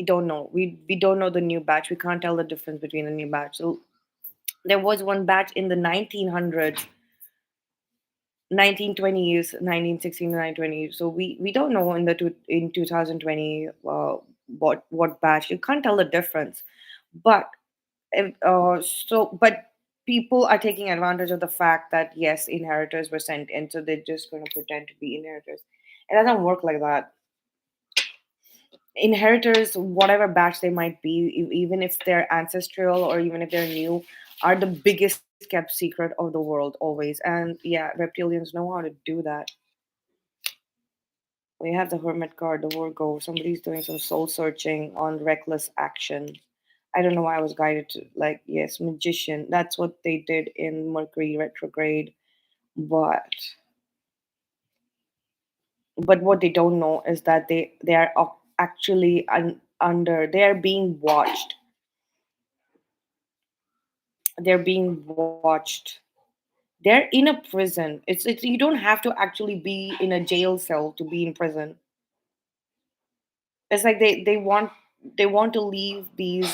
S1: don't know, we don't know the new batch. We can't tell the difference between the new batch. So there was one batch in the 1900s, 1920s, 1916 to 1920. So we don't know in in 2020 what batch. You can't tell the difference. But but people are taking advantage of the fact that yes, inheritors were sent in, so they're just going to pretend to be inheritors. It doesn't work like that. Inheritors, whatever batch they might be, even if they're ancestral or even if they're new, are the biggest kept secret of the world always. And yeah, reptilians know how to do that. We have the Hermit card, the Virgo. Somebody's doing some soul searching on reckless action. I don't know why I was guided to, like, yes, Magician. That's what they did in Mercury retrograde. But what they don't know is that they are actually under. They are being watched. They're being watched. They're in a prison. It's you don't have to actually be in a jail cell to be in prison. It's like they want to leave these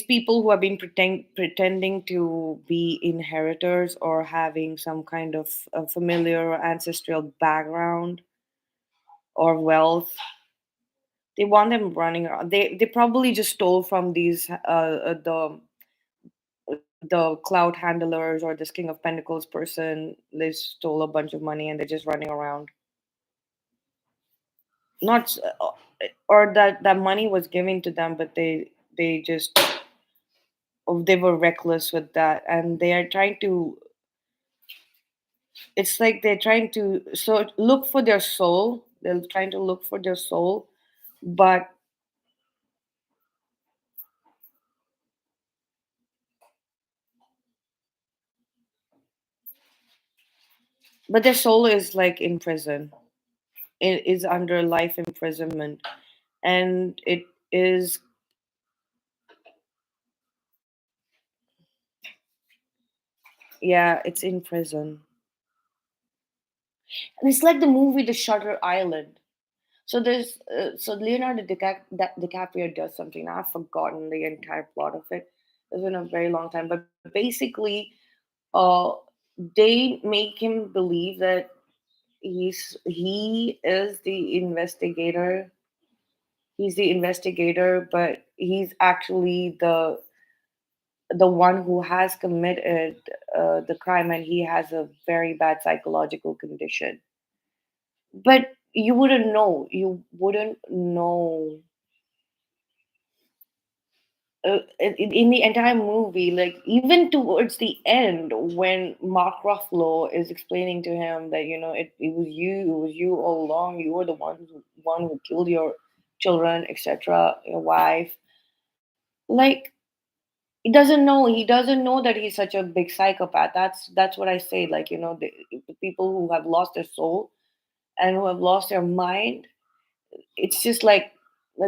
S1: people who have been pretending to be inheritors or having some kind of familiar or ancestral background or wealth. They want them running around. They probably just stole from these the cloud handlers or this king of pentacles person. They stole a bunch of money and they're just running around. Not or that money was given to them, but they just they were reckless with that, and they are trying to, it's like they're trying to look for their soul. They're trying to look for their soul, but their soul is like in prison. It is under life imprisonment, and it is, yeah, it's in prison. And it's like the movie The Shutter Island. So there's so Leonardo DiCaprio does something. I've forgotten the entire plot of it. It's been a very long time, but basically, uh, they make him believe that he is the investigator. He's the investigator, but he's actually the one who has committed the crime, and he has a very bad psychological condition. But you wouldn't know. You wouldn't know in the entire movie, like even towards the end, when Mark Ruffalo is explaining to him that it was you all along. You were the one who killed your children, etc., your wife. Like he doesn't know that he's such a big psychopath. That's what I say. Like the people who have lost their soul and who have lost their mind, it's just like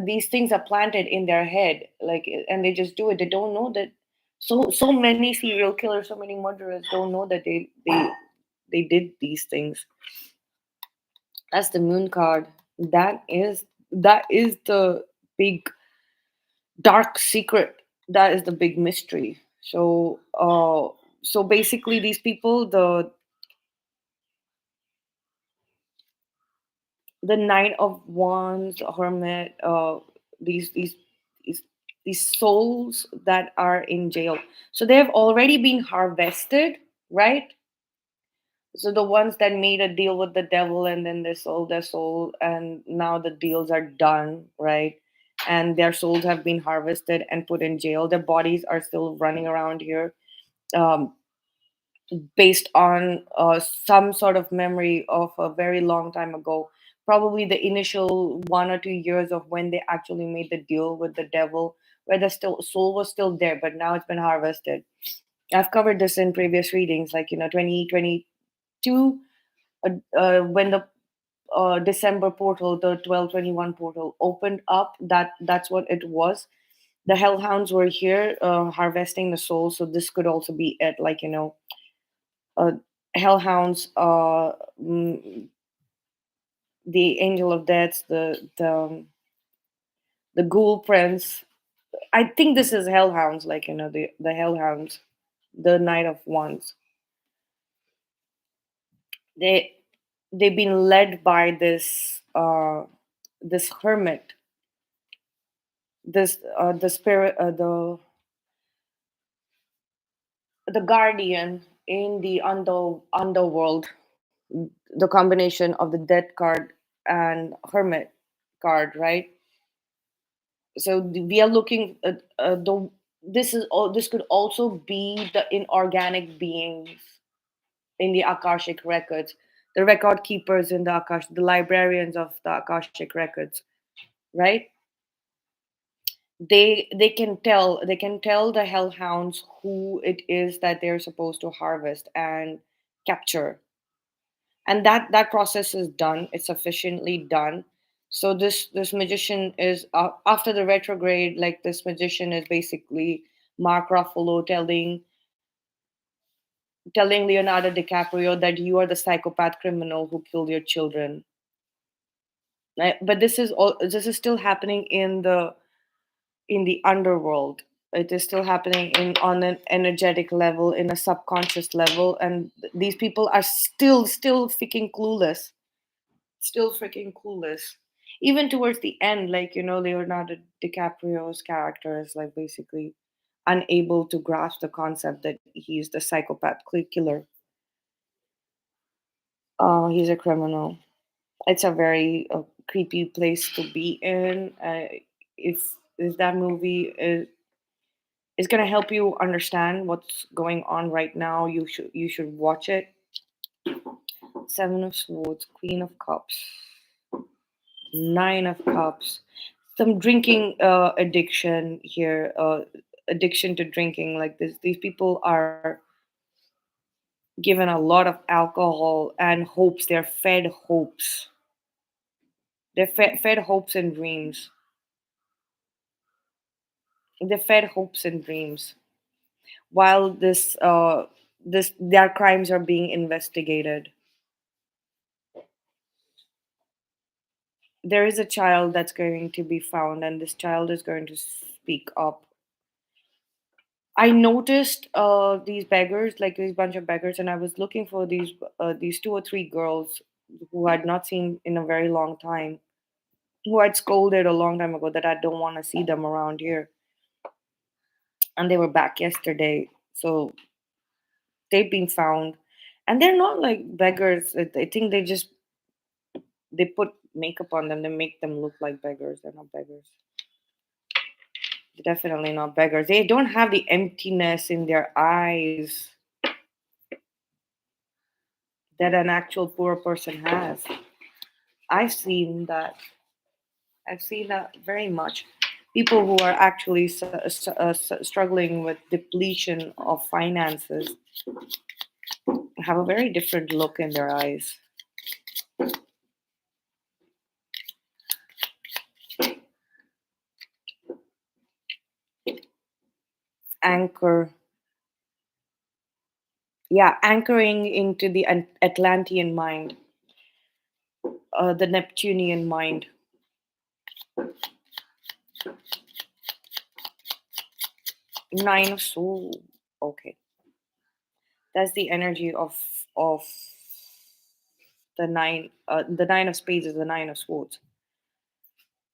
S1: these things are planted in their head, like, and they just do it. They don't know that. So many serial killers, so many murderers don't know that they did these things. That's the moon card. That is the big dark secret. That is the big mystery. So basically these people, the Knight of Wands, Hermit, these these these these souls that are in jail. So they have already been harvested, right? So the ones that made a deal with the devil and then they sold their soul, and now the deals are done, right? And their souls have been harvested and put in jail. Their bodies are still running around here, um, based on some sort of memory of a very long time ago. Probably the initial 1 or 2 years of when they actually made the deal with the devil, where the still soul was still there, but now it's been harvested. I've covered this in previous readings, like 2022, when the December portal, the 1221 portal opened up. That's what it was. The hellhounds were here, harvesting the soul. So this could also be it, like uh, hellhounds, the angel of death, the ghoul prince. I think this is hellhounds, like the hellhounds, the knight of wands. They they've been led by this hermit, this the spirit, the guardian in the underworld, the combination of the death card and hermit card, right? So we are looking at the this is all this could also be the inorganic beings in the akashic records, the record keepers in the akash, the librarians of the akashic records, right? They can tell the hellhounds who it is that they're supposed to harvest and capture, and that process is done. It's sufficiently done. So this magician is, after the retrograde, like this magician is basically Mark Ruffalo telling Leonardo DiCaprio that you are the psychopath criminal who killed your children. Right? But this is still happening in the underworld. It is still happening in on an energetic level, in a subconscious level, and these people are still freaking clueless, still freaking clueless. Even towards the end, like Leonardo DiCaprio's character is like basically unable to grasp the concept that he's the psychopath killer. He's a criminal. It's a very creepy place to be in. If that movie is going to help you understand what's going on right now, you should watch it. Seven of Swords, Queen of Cups, Nine of Cups. Some drinking addiction here, addiction to drinking. Like this, these people are given a lot of alcohol and hopes. They're fed hopes. They're fed hopes and dreams. They're fed hopes and dreams while this their crimes are being investigated. There is a child that's going to be found, and this child is going to speak up. I noticed these beggars, like this bunch of beggars, and I was looking for these two or three girls who I'd not seen in a very long time, who I'd scolded a long time ago that I don't want to see them around here, and they were back yesterday. So they've been found, and they're not like beggars. I think they put makeup on them. They make them look like beggars. They're not beggars. They're definitely not beggars. They don't have the emptiness in their eyes that an actual poor person has. I've seen that. I've seen that very much. People who are actually struggling with depletion of finances have a very different look in their eyes. Anchor, yeah, anchoring into the Atlantean mind, the Neptunian mind. Nine of Soul. Okay, that's the energy of the nine. The Nine of Spades is the Nine of Swords.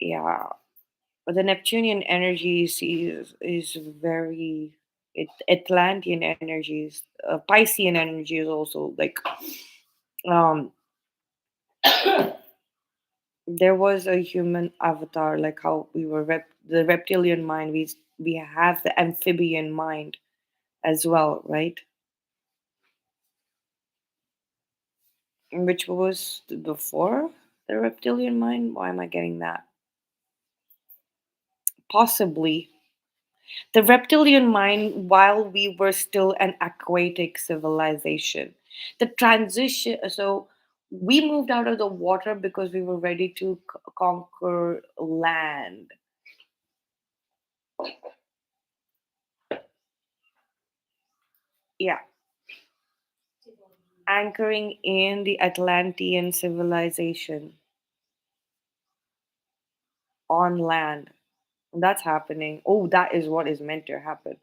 S1: Yeah, but the Neptunian energy is very Atlantean energies. Piscean energy is also like. um there was a human avatar, like how we were the reptilian mind, we have the amphibian mind as well, right? Which was before the reptilian mind. Why am I getting that? Possibly the reptilian mind while we were still an aquatic civilization. The transition, so we moved out of the water because we were ready to conquer land. Yeah, anchoring in the Atlantean civilization on land. That's happening. Oh, that is what is meant to happen.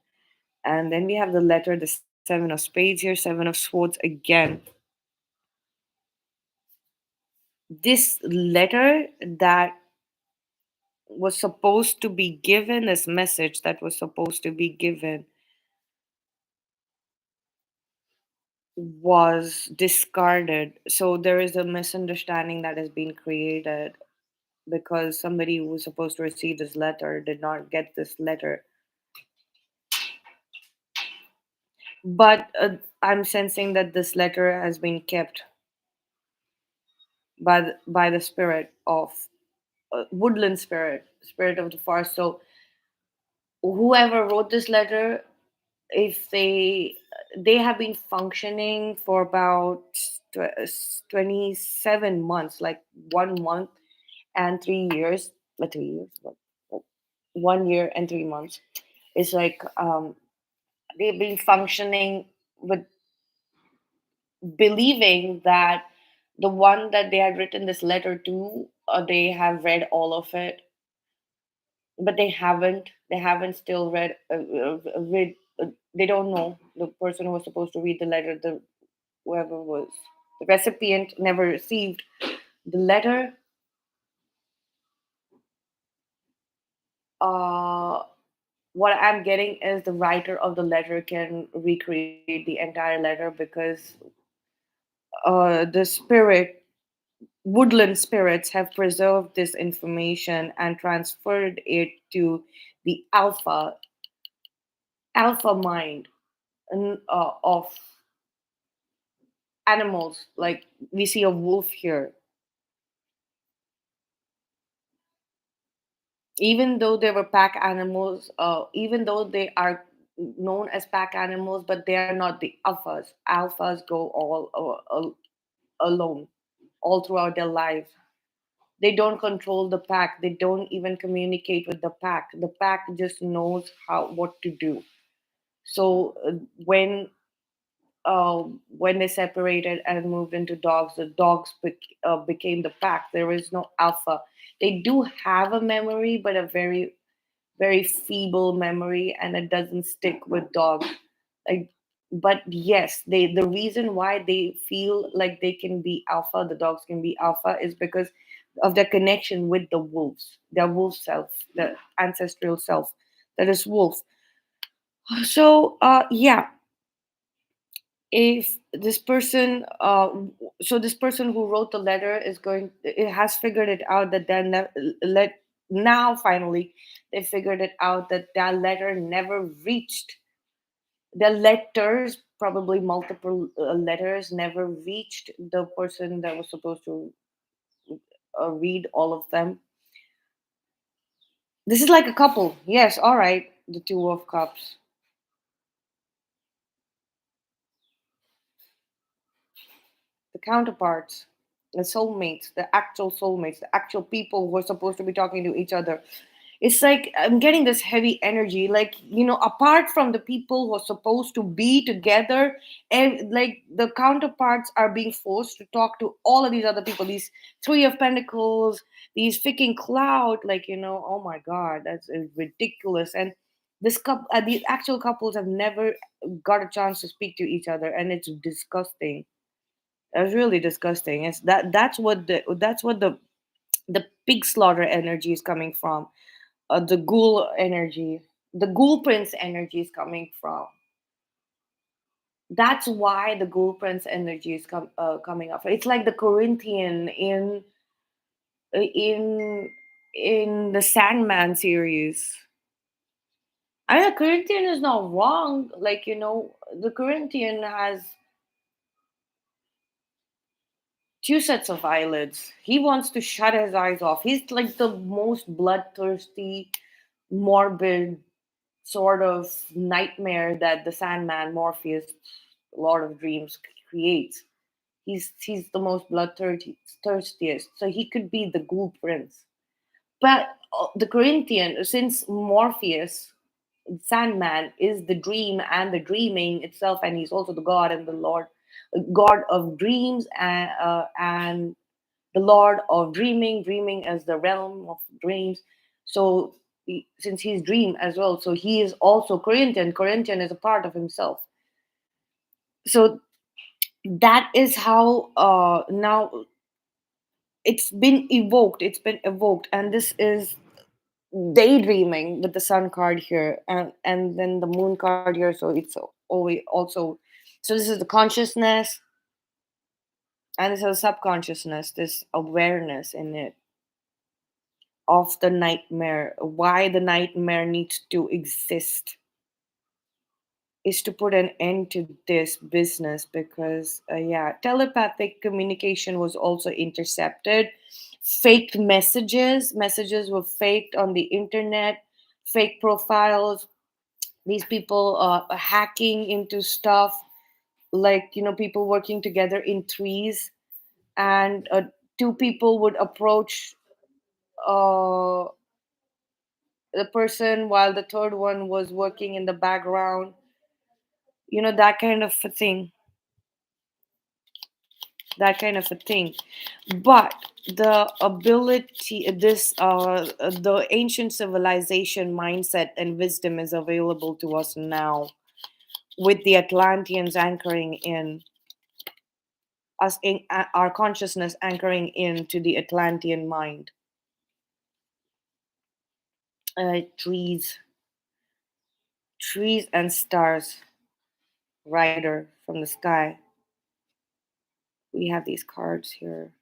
S1: And then we have the letter, the seven of spades here, seven of swords again. This letter that was supposed to be given, this message that was supposed to be given, was discarded. So there is a misunderstanding that has been created because somebody who was supposed to receive this letter did not get this letter. But I'm sensing that this letter has been kept by the spirit of woodland spirit, spirit of the forest. So whoever wrote this letter, if they have been functioning for about 27 months, like 1 month and 3 years, 3 years, what, 1 year and 3 months. It's like they've been functioning with believing that the one that they had written this letter to, they have read all of it, but they haven't still read. They don't know the person who was supposed to read the letter. The whoever was the recipient never received the letter. Uh, what I'm getting is the writer of the letter can recreate the entire letter because the spirit woodland spirits have preserved this information and transferred it to the alpha mind of animals. Like we see a wolf here, even though they were pack animals, even though they are known as pack animals, but they are not the alphas. Alphas go all alone all throughout their lives. They don't control the pack. They don't even communicate with the pack. The pack just knows how what to do. So when they separated and moved into dogs, the dogs became the pack. There is no alpha. They do have a memory, but a very feeble memory, and it doesn't stick with dogs. Like, but yes, the reason why they feel like they can be alpha, the dogs can be alpha, is because of their connection with the wolves, their wolf self, the ancestral self, that is wolf. So yeah, if this person so this person who wrote the letter is going it has figured it out that then let now finally they figured it out that that letter never reached the letters, probably multiple letters, never reached the person that was supposed to read all of them. This is like a couple. Yes, all right, the two of cups, the counterparts, the soulmates, the actual people who are supposed to be talking to each other. It's like I'm getting this heavy energy, like, apart from the people who are supposed to be together, and like the counterparts are being forced to talk to all of these other people, these three of pentacles, these freaking cloud, like, oh my god, that's ridiculous. And these actual couples have never got a chance to speak to each other, and it's disgusting. It's really disgusting. That's what the pig slaughter energy is coming from. The ghoul energy, the ghoul prince energy is coming from. That's why the Ghoul Prince energy is coming up. It's like the Corinthian in in the Sandman series. I mean, the Corinthian is not wrong. Like, the Corinthian has two sets of eyelids. He wants to shut his eyes off. He's like the most bloodthirsty, morbid sort of nightmare that the Sandman Morpheus, Lord of Dreams, creates. He's the most thirstiest. So he could be the Ghoul Prince. But the Corinthian, since Morpheus, Sandman, is the dream and the dreaming itself, and he's also the god and the Lord, god of dreams, and the Lord of dreaming, dreaming as the realm of dreams. So, since he's dream as well, so he is also Corinthian. Corinthian is a part of himself. So that is how now it's been evoked, and this is daydreaming with the sun card here, and then the moon card here, so it's always also, so this is the consciousness, and this is subconsciousness, this awareness in it of the nightmare, why the nightmare needs to exist is to put an end to this business, because yeah, telepathic communication was also intercepted. Faked messages were faked on the internet, fake profiles, these people hacking into stuff, like, people working together in threes, and two people would approach uh, the person while the third one was working in the background, that kind of a thing, that kind of a thing. But the ability, the ancient civilization mindset and wisdom is available to us now, with the Atlanteans anchoring in us, in our consciousness anchoring into the Atlantean mind. Trees and stars, rider from the sky. We have these cards here.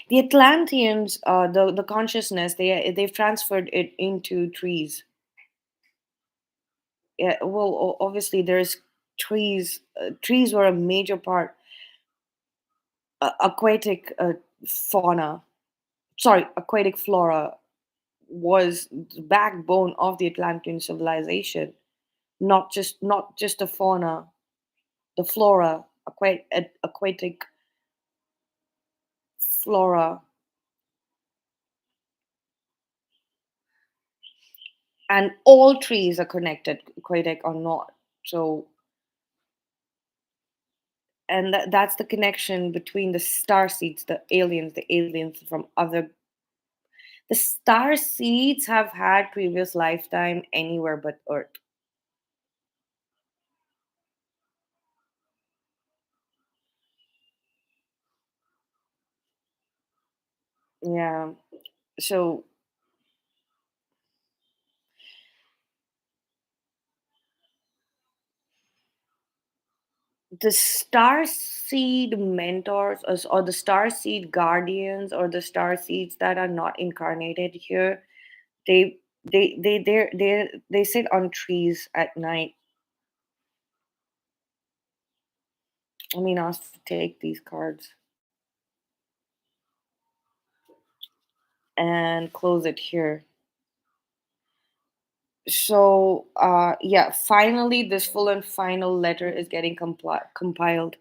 S1: The Atlanteans, the consciousness, they've transferred it into trees. Yeah, well, obviously there's trees. Trees were a major part. Aquatic fauna, sorry, aquatic flora was the backbone of the Atlantean civilization. Not just the fauna, the flora, aquatic flora, and all trees are connected, aquatic or not. So, and that's the connection between the star seeds, the aliens from other. The star seeds have had previous lifetime anywhere but Earth. Yeah. So the star seed mentors, or the star seed guardians, or the star seeds that are not incarnated here, they they sit on trees at night. I mean, ask to take these cards and close it here. So yeah, finally this full and final letter is getting compiled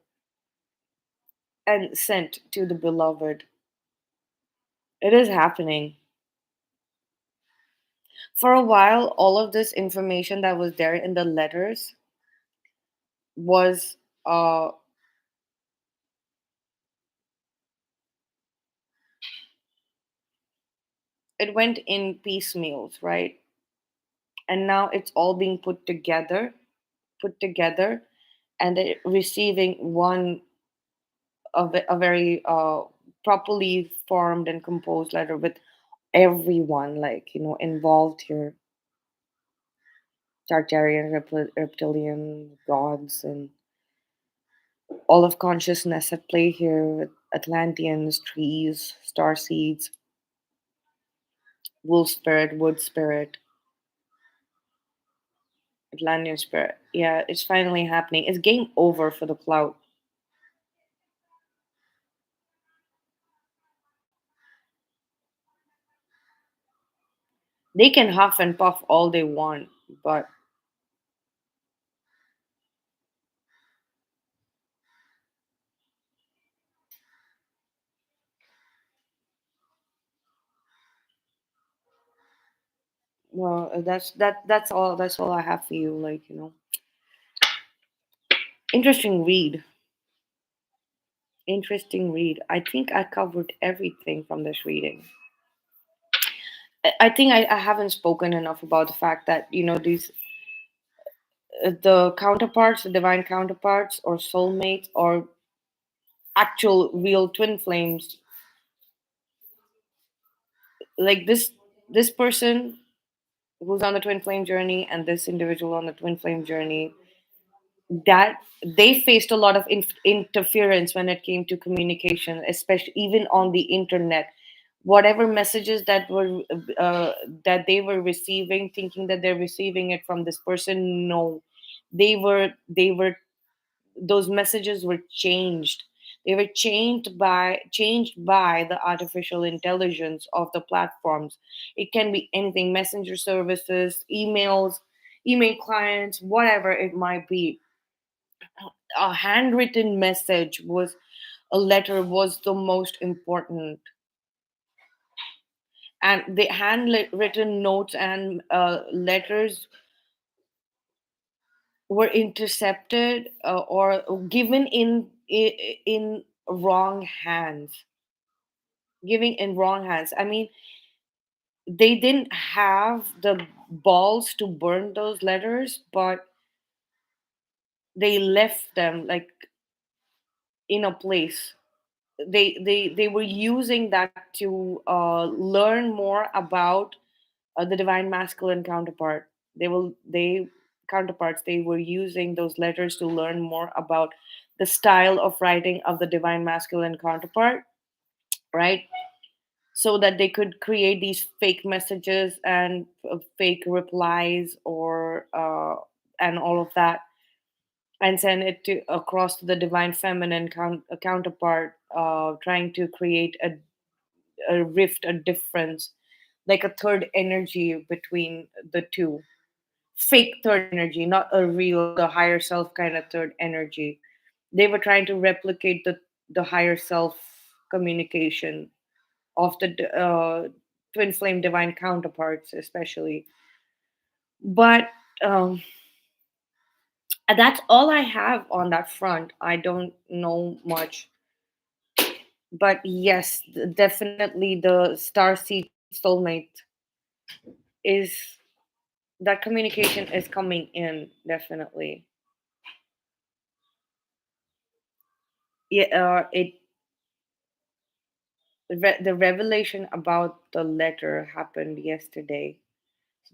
S1: and sent to the beloved. It is happening. For a while, all of this information that was there in the letters was it went in piecemeals, right? And now it's all being put together, and receiving one, a very properly formed and composed letter with everyone, like, involved here. Tartarian, reptilian, gods, and all of consciousness at play here with Atlanteans, trees, star seeds, wolf spirit, wood spirit, Atlantean spirit. Yeah, it's finally happening. It's game over for the Clout. They can huff and puff all they want, but well, that's all I have for you. Like, interesting read. Interesting read. I think I covered everything from this reading. I think I haven't spoken enough about the fact that these the counterparts, the divine counterparts, or soulmates, or actual real twin flames, like this person who's on the twin flame journey and this individual on the twin flame journey, that they faced a lot of interference when it came to communication, especially even on the internet. Whatever messages uh, that they were receiving, thinking that they're receiving it from this person, no, they were those messages were changed. They were changed by the artificial intelligence of the platforms. It can be anything: messenger services, emails, email clients, whatever it might be. A handwritten message was a letter was the most important, and the handwritten notes and letters were intercepted, or given in wrong hands. Giving in wrong hands, I mean, they didn't have the balls to burn those letters, but they left them like in a place. They were using that to learn more about the divine masculine counterpart. They counterparts, they were using those letters to learn more about the style of writing of the divine masculine counterpart, right? So that they could create these fake messages and fake replies, or and all of that, and send it to across to the divine feminine counterpart, trying to create a rift, a difference, like a third energy between the two. Fake third energy, not a real, the higher self kind of third energy. They were trying to replicate the higher self communication of the twin flame divine counterparts, especially. But um, that's all I have on that front. I don't know much, but yes, definitely the star seed soulmate is that communication is coming in, definitely. Yeah, the revelation about the letter happened yesterday.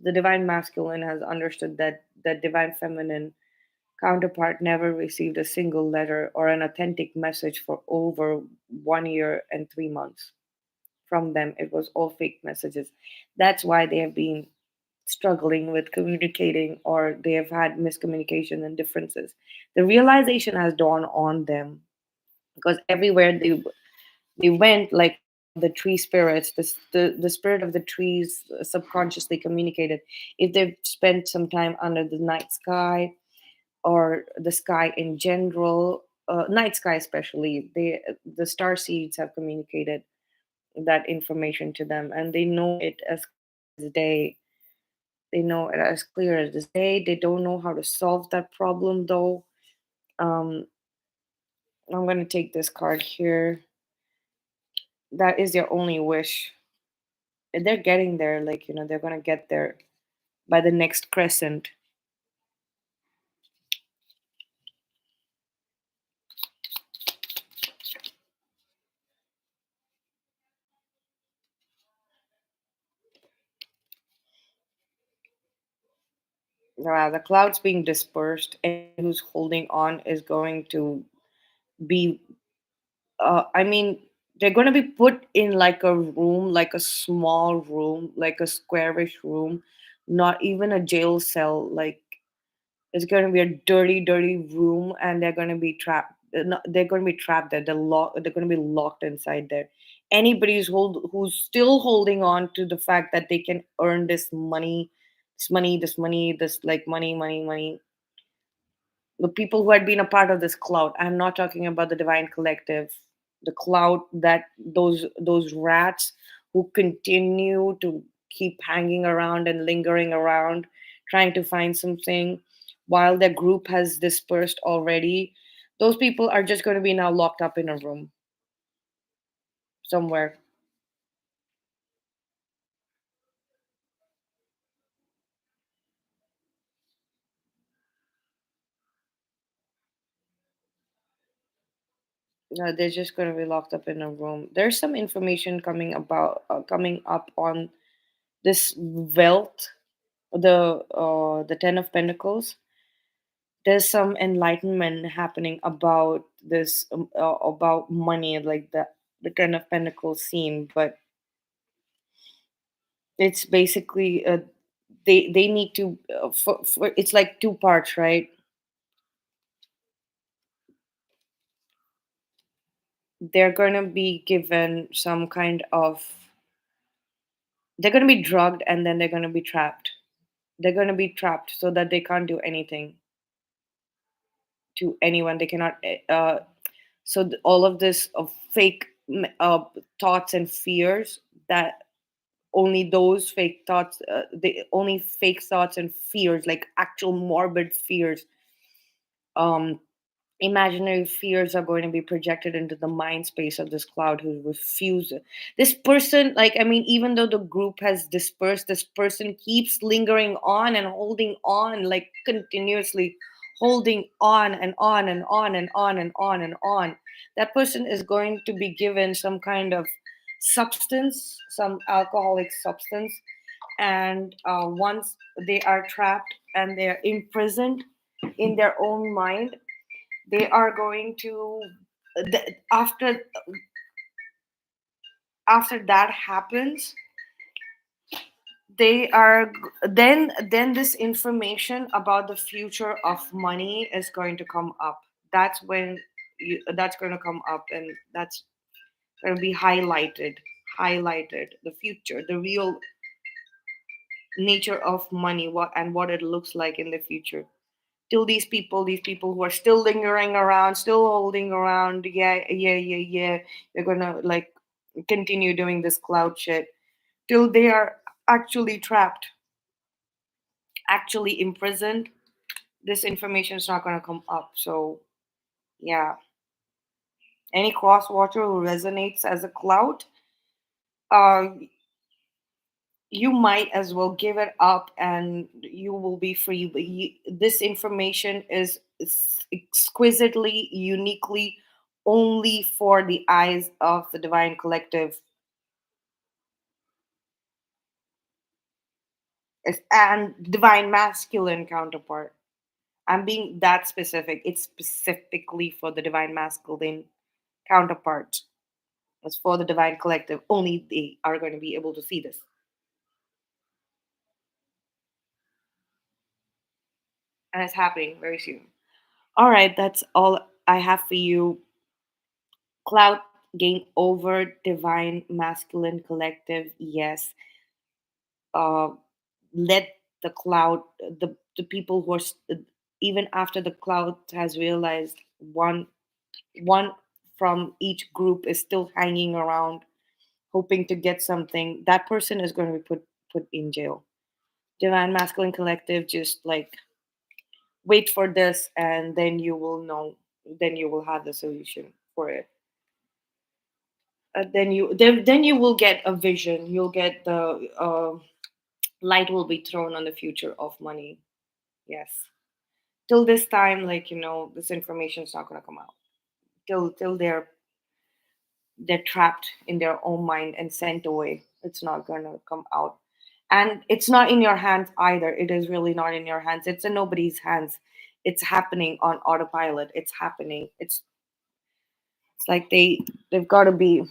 S1: The divine masculine has understood that the divine feminine counterpart never received a single letter or an authentic message for over 1 year and 3 months from them. It was all fake messages. That's why they have been struggling with communicating, or they have had miscommunication and differences. The realization has dawned on them because everywhere they went, like the tree spirits, the spirit of the trees subconsciously communicated. If they've spent some time under the night sky, or the sky in general, night sky especially, the star seeds have communicated that information to them, and they know it as clear as day. They know it as clear as this day. They don't know how to solve that problem though. um I'm going to take this card here. That is their only wish. And they're getting there, like, they're going to get there by the next crescent. The cloud's being dispersed, and who's holding on is going to be, I mean, they're going to be put in like a room, like a small room, like a squarish room, not even a jail cell. Like, it's going to be a dirty, dirty room, and they're going to be trapped. They're going to be trapped there. They're going to be locked inside there. Anybody who's still holding on to the fact that they can earn this like money, the people who had been a part of this cloud. I'm not talking about the divine collective, the cloud, that those rats who continue to keep hanging around and lingering around, trying to find something while their group has dispersed already. Those people are just going to be now locked up in a room somewhere. They're just going to be locked up in a room. There's some information coming up on this wealth, the 10 of pentacles. There's some enlightenment happening about this, about money, like the 10 of pentacles scene. But it's basically, they need to, for it's like two parts, right? They're going to be given some kind of, they're going to be drugged, and then they're going to be trapped. They're going to be trapped so that they can't do anything to anyone. They cannot, all of this of fake, thoughts and fears, that only those fake thoughts, the only fake thoughts and fears, like actual morbid fears, um imaginary fears, are going to be projected into the mind space of this cloud who refuse. This person, like, I mean, even though the group has dispersed, this person keeps lingering on and holding on, like continuously holding on and on and on and on and on and on. That person is going to be given some kind of substance, some alcoholic substance. And once they are trapped and they're imprisoned in their own mind, they are going to, after that happens, they are then this information about the future of money is going to come up. That's when that's going to come up, and that's going to be highlighted, the future, the real nature of money, what it looks like in the future. Till these people who are still lingering around, still holding around, yeah, they're gonna like continue doing this cloud shit till they are actually trapped, actually imprisoned. This information is not gonna come up. So yeah, any cross watcher who resonates as a cloud, uh, you might as well give it up and you will be free. But this information is exquisitely, uniquely, only for the eyes of the divine collective, and divine masculine counterpart. I'm being that specific. It's specifically for the divine masculine counterpart. It's for the divine collective. Only they are going to be able to see this. And it's happening very soon. All right, that's all I have for you. Cloud gain over divine masculine collective. Yes. Uh, let the cloud, the people who are even after the cloud has realized one from each group is still hanging around, hoping to get something. That person is going to be put in jail. Divine masculine collective, just like wait for this, and then you will know. Then you will have the solution for it. Then you will get a vision. You'll get the light will be thrown on the future of money. Yes. Till this time, like, this information is not going to come out. Till they're trapped in their own mind and sent away. It's not going to come out. And it's not in your hands either. It is really not in your hands. It's in nobody's hands. It's happening on autopilot. It's happening. It's like they've got to be,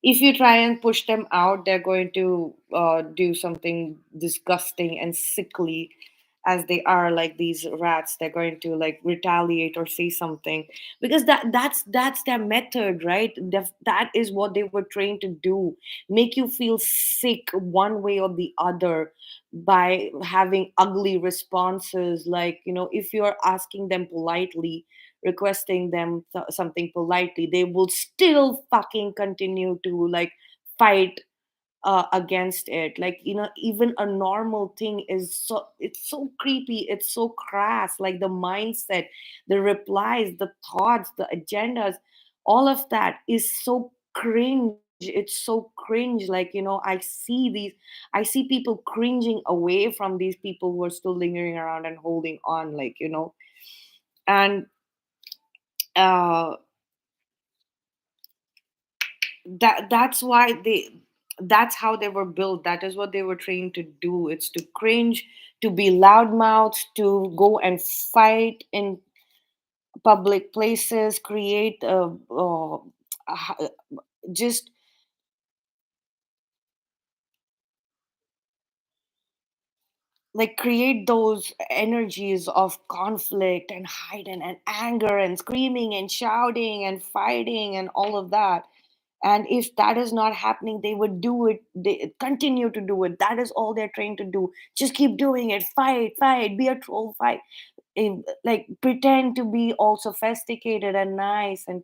S1: if you try and push them out, they're going to do something disgusting and sickly, as they are like these rats. They're going to like retaliate or say something, because that's their method, right? That is what they were trained to do: make you feel sick one way or the other by having ugly responses. Like, if you're asking them politely, requesting them something politely, they will still fucking continue to like fight against it. Like, even a normal thing is so, it's so creepy, it's so crass. Like the mindset, the replies, the thoughts, the agendas, all of that is so cringe. It's so cringe. Like, I see people cringing away from these people who are still lingering around and holding on, like, and uh that's how they were built. That is what they were trained to do. It's to cringe, to be loudmouth, to go and fight in public places, create just like create those energies of conflict and hiding and anger and screaming and shouting and fighting and all of that. And if that is not happening, they would do it, they continue to do it. That is all they're trained to do. Just keep doing it. Fight, be a troll, fight. Like pretend to be all sophisticated and nice and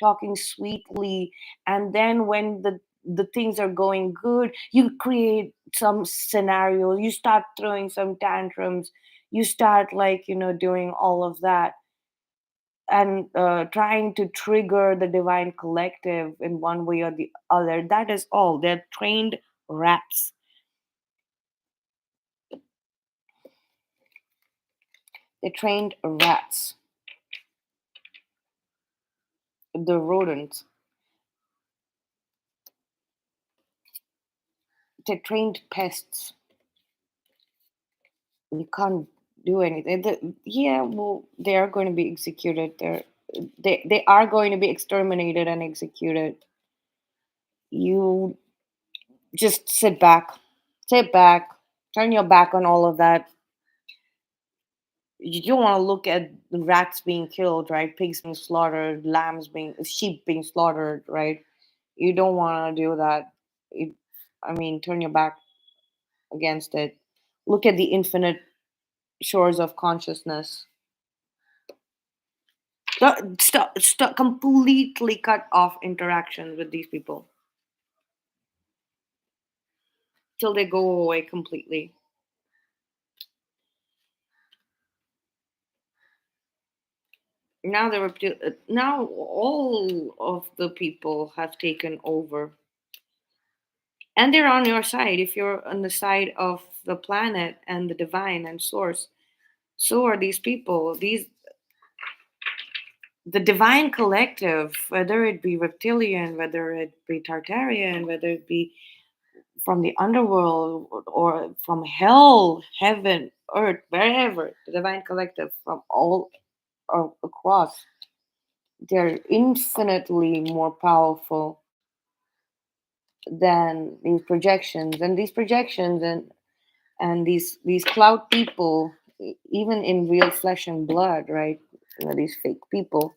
S1: talking sweetly. And then when the things are going good, you create some scenario, you start throwing some tantrums, you start like, doing all of that, and trying to trigger the divine collective in one way or the other. That is all. They're trained rats. They trained rats. The rodents. They trained pests. You can't do anything. Yeah, well, they are going to be executed. They are going to be exterminated and executed. You just sit back, turn your back on all of that. You don't want to look at the rats being killed, right? Pigs being slaughtered, sheep being slaughtered, right? You don't want to do that. You, I mean, turn your back against it. Look at the infinite shores of consciousness. Stop, completely cut off interactions with these people till they go away completely. Now now all of the people have taken over, and they're on your side. If you're on the side of the planet and the divine and source, so are these people. The divine collective, whether it be reptilian, whether it be Tartarian, whether it be from the underworld or from hell, heaven, earth, wherever, the divine collective from all across, they're infinitely more powerful than these projections. And these projections and these cloud people, even in real flesh and blood, right? These fake people,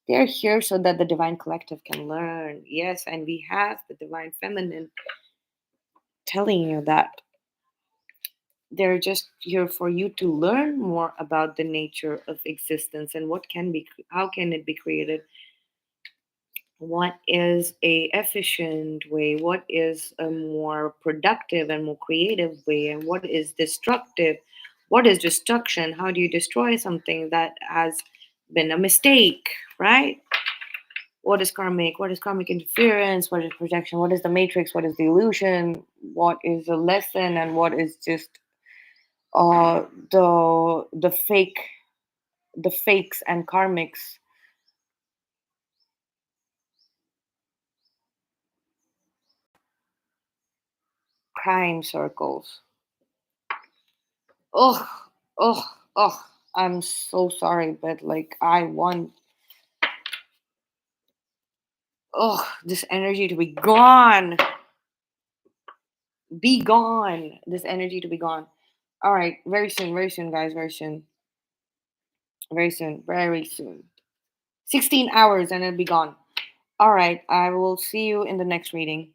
S1: they're here so that the divine collective can learn. Yes, and we have the divine feminine telling you that they're just here for you to learn more about the nature of existence and how can it be created, what is a efficient way, what is a more productive and more creative way, and what is destructive, what is destruction, how do you destroy something that has been a mistake, right? What is karmic interference, what is projection, what is the matrix, what is the illusion, what is a lesson, and what is just uh the fakes and karmics. crime circles. Ugh, ugh, ugh. I'm so sorry, but like I want this energy to be gone. Be gone. This energy to be gone. All right, very soon, guys, very soon. Very soon, very soon. 16 hours and it'll be gone. All right, I will see you in the next reading.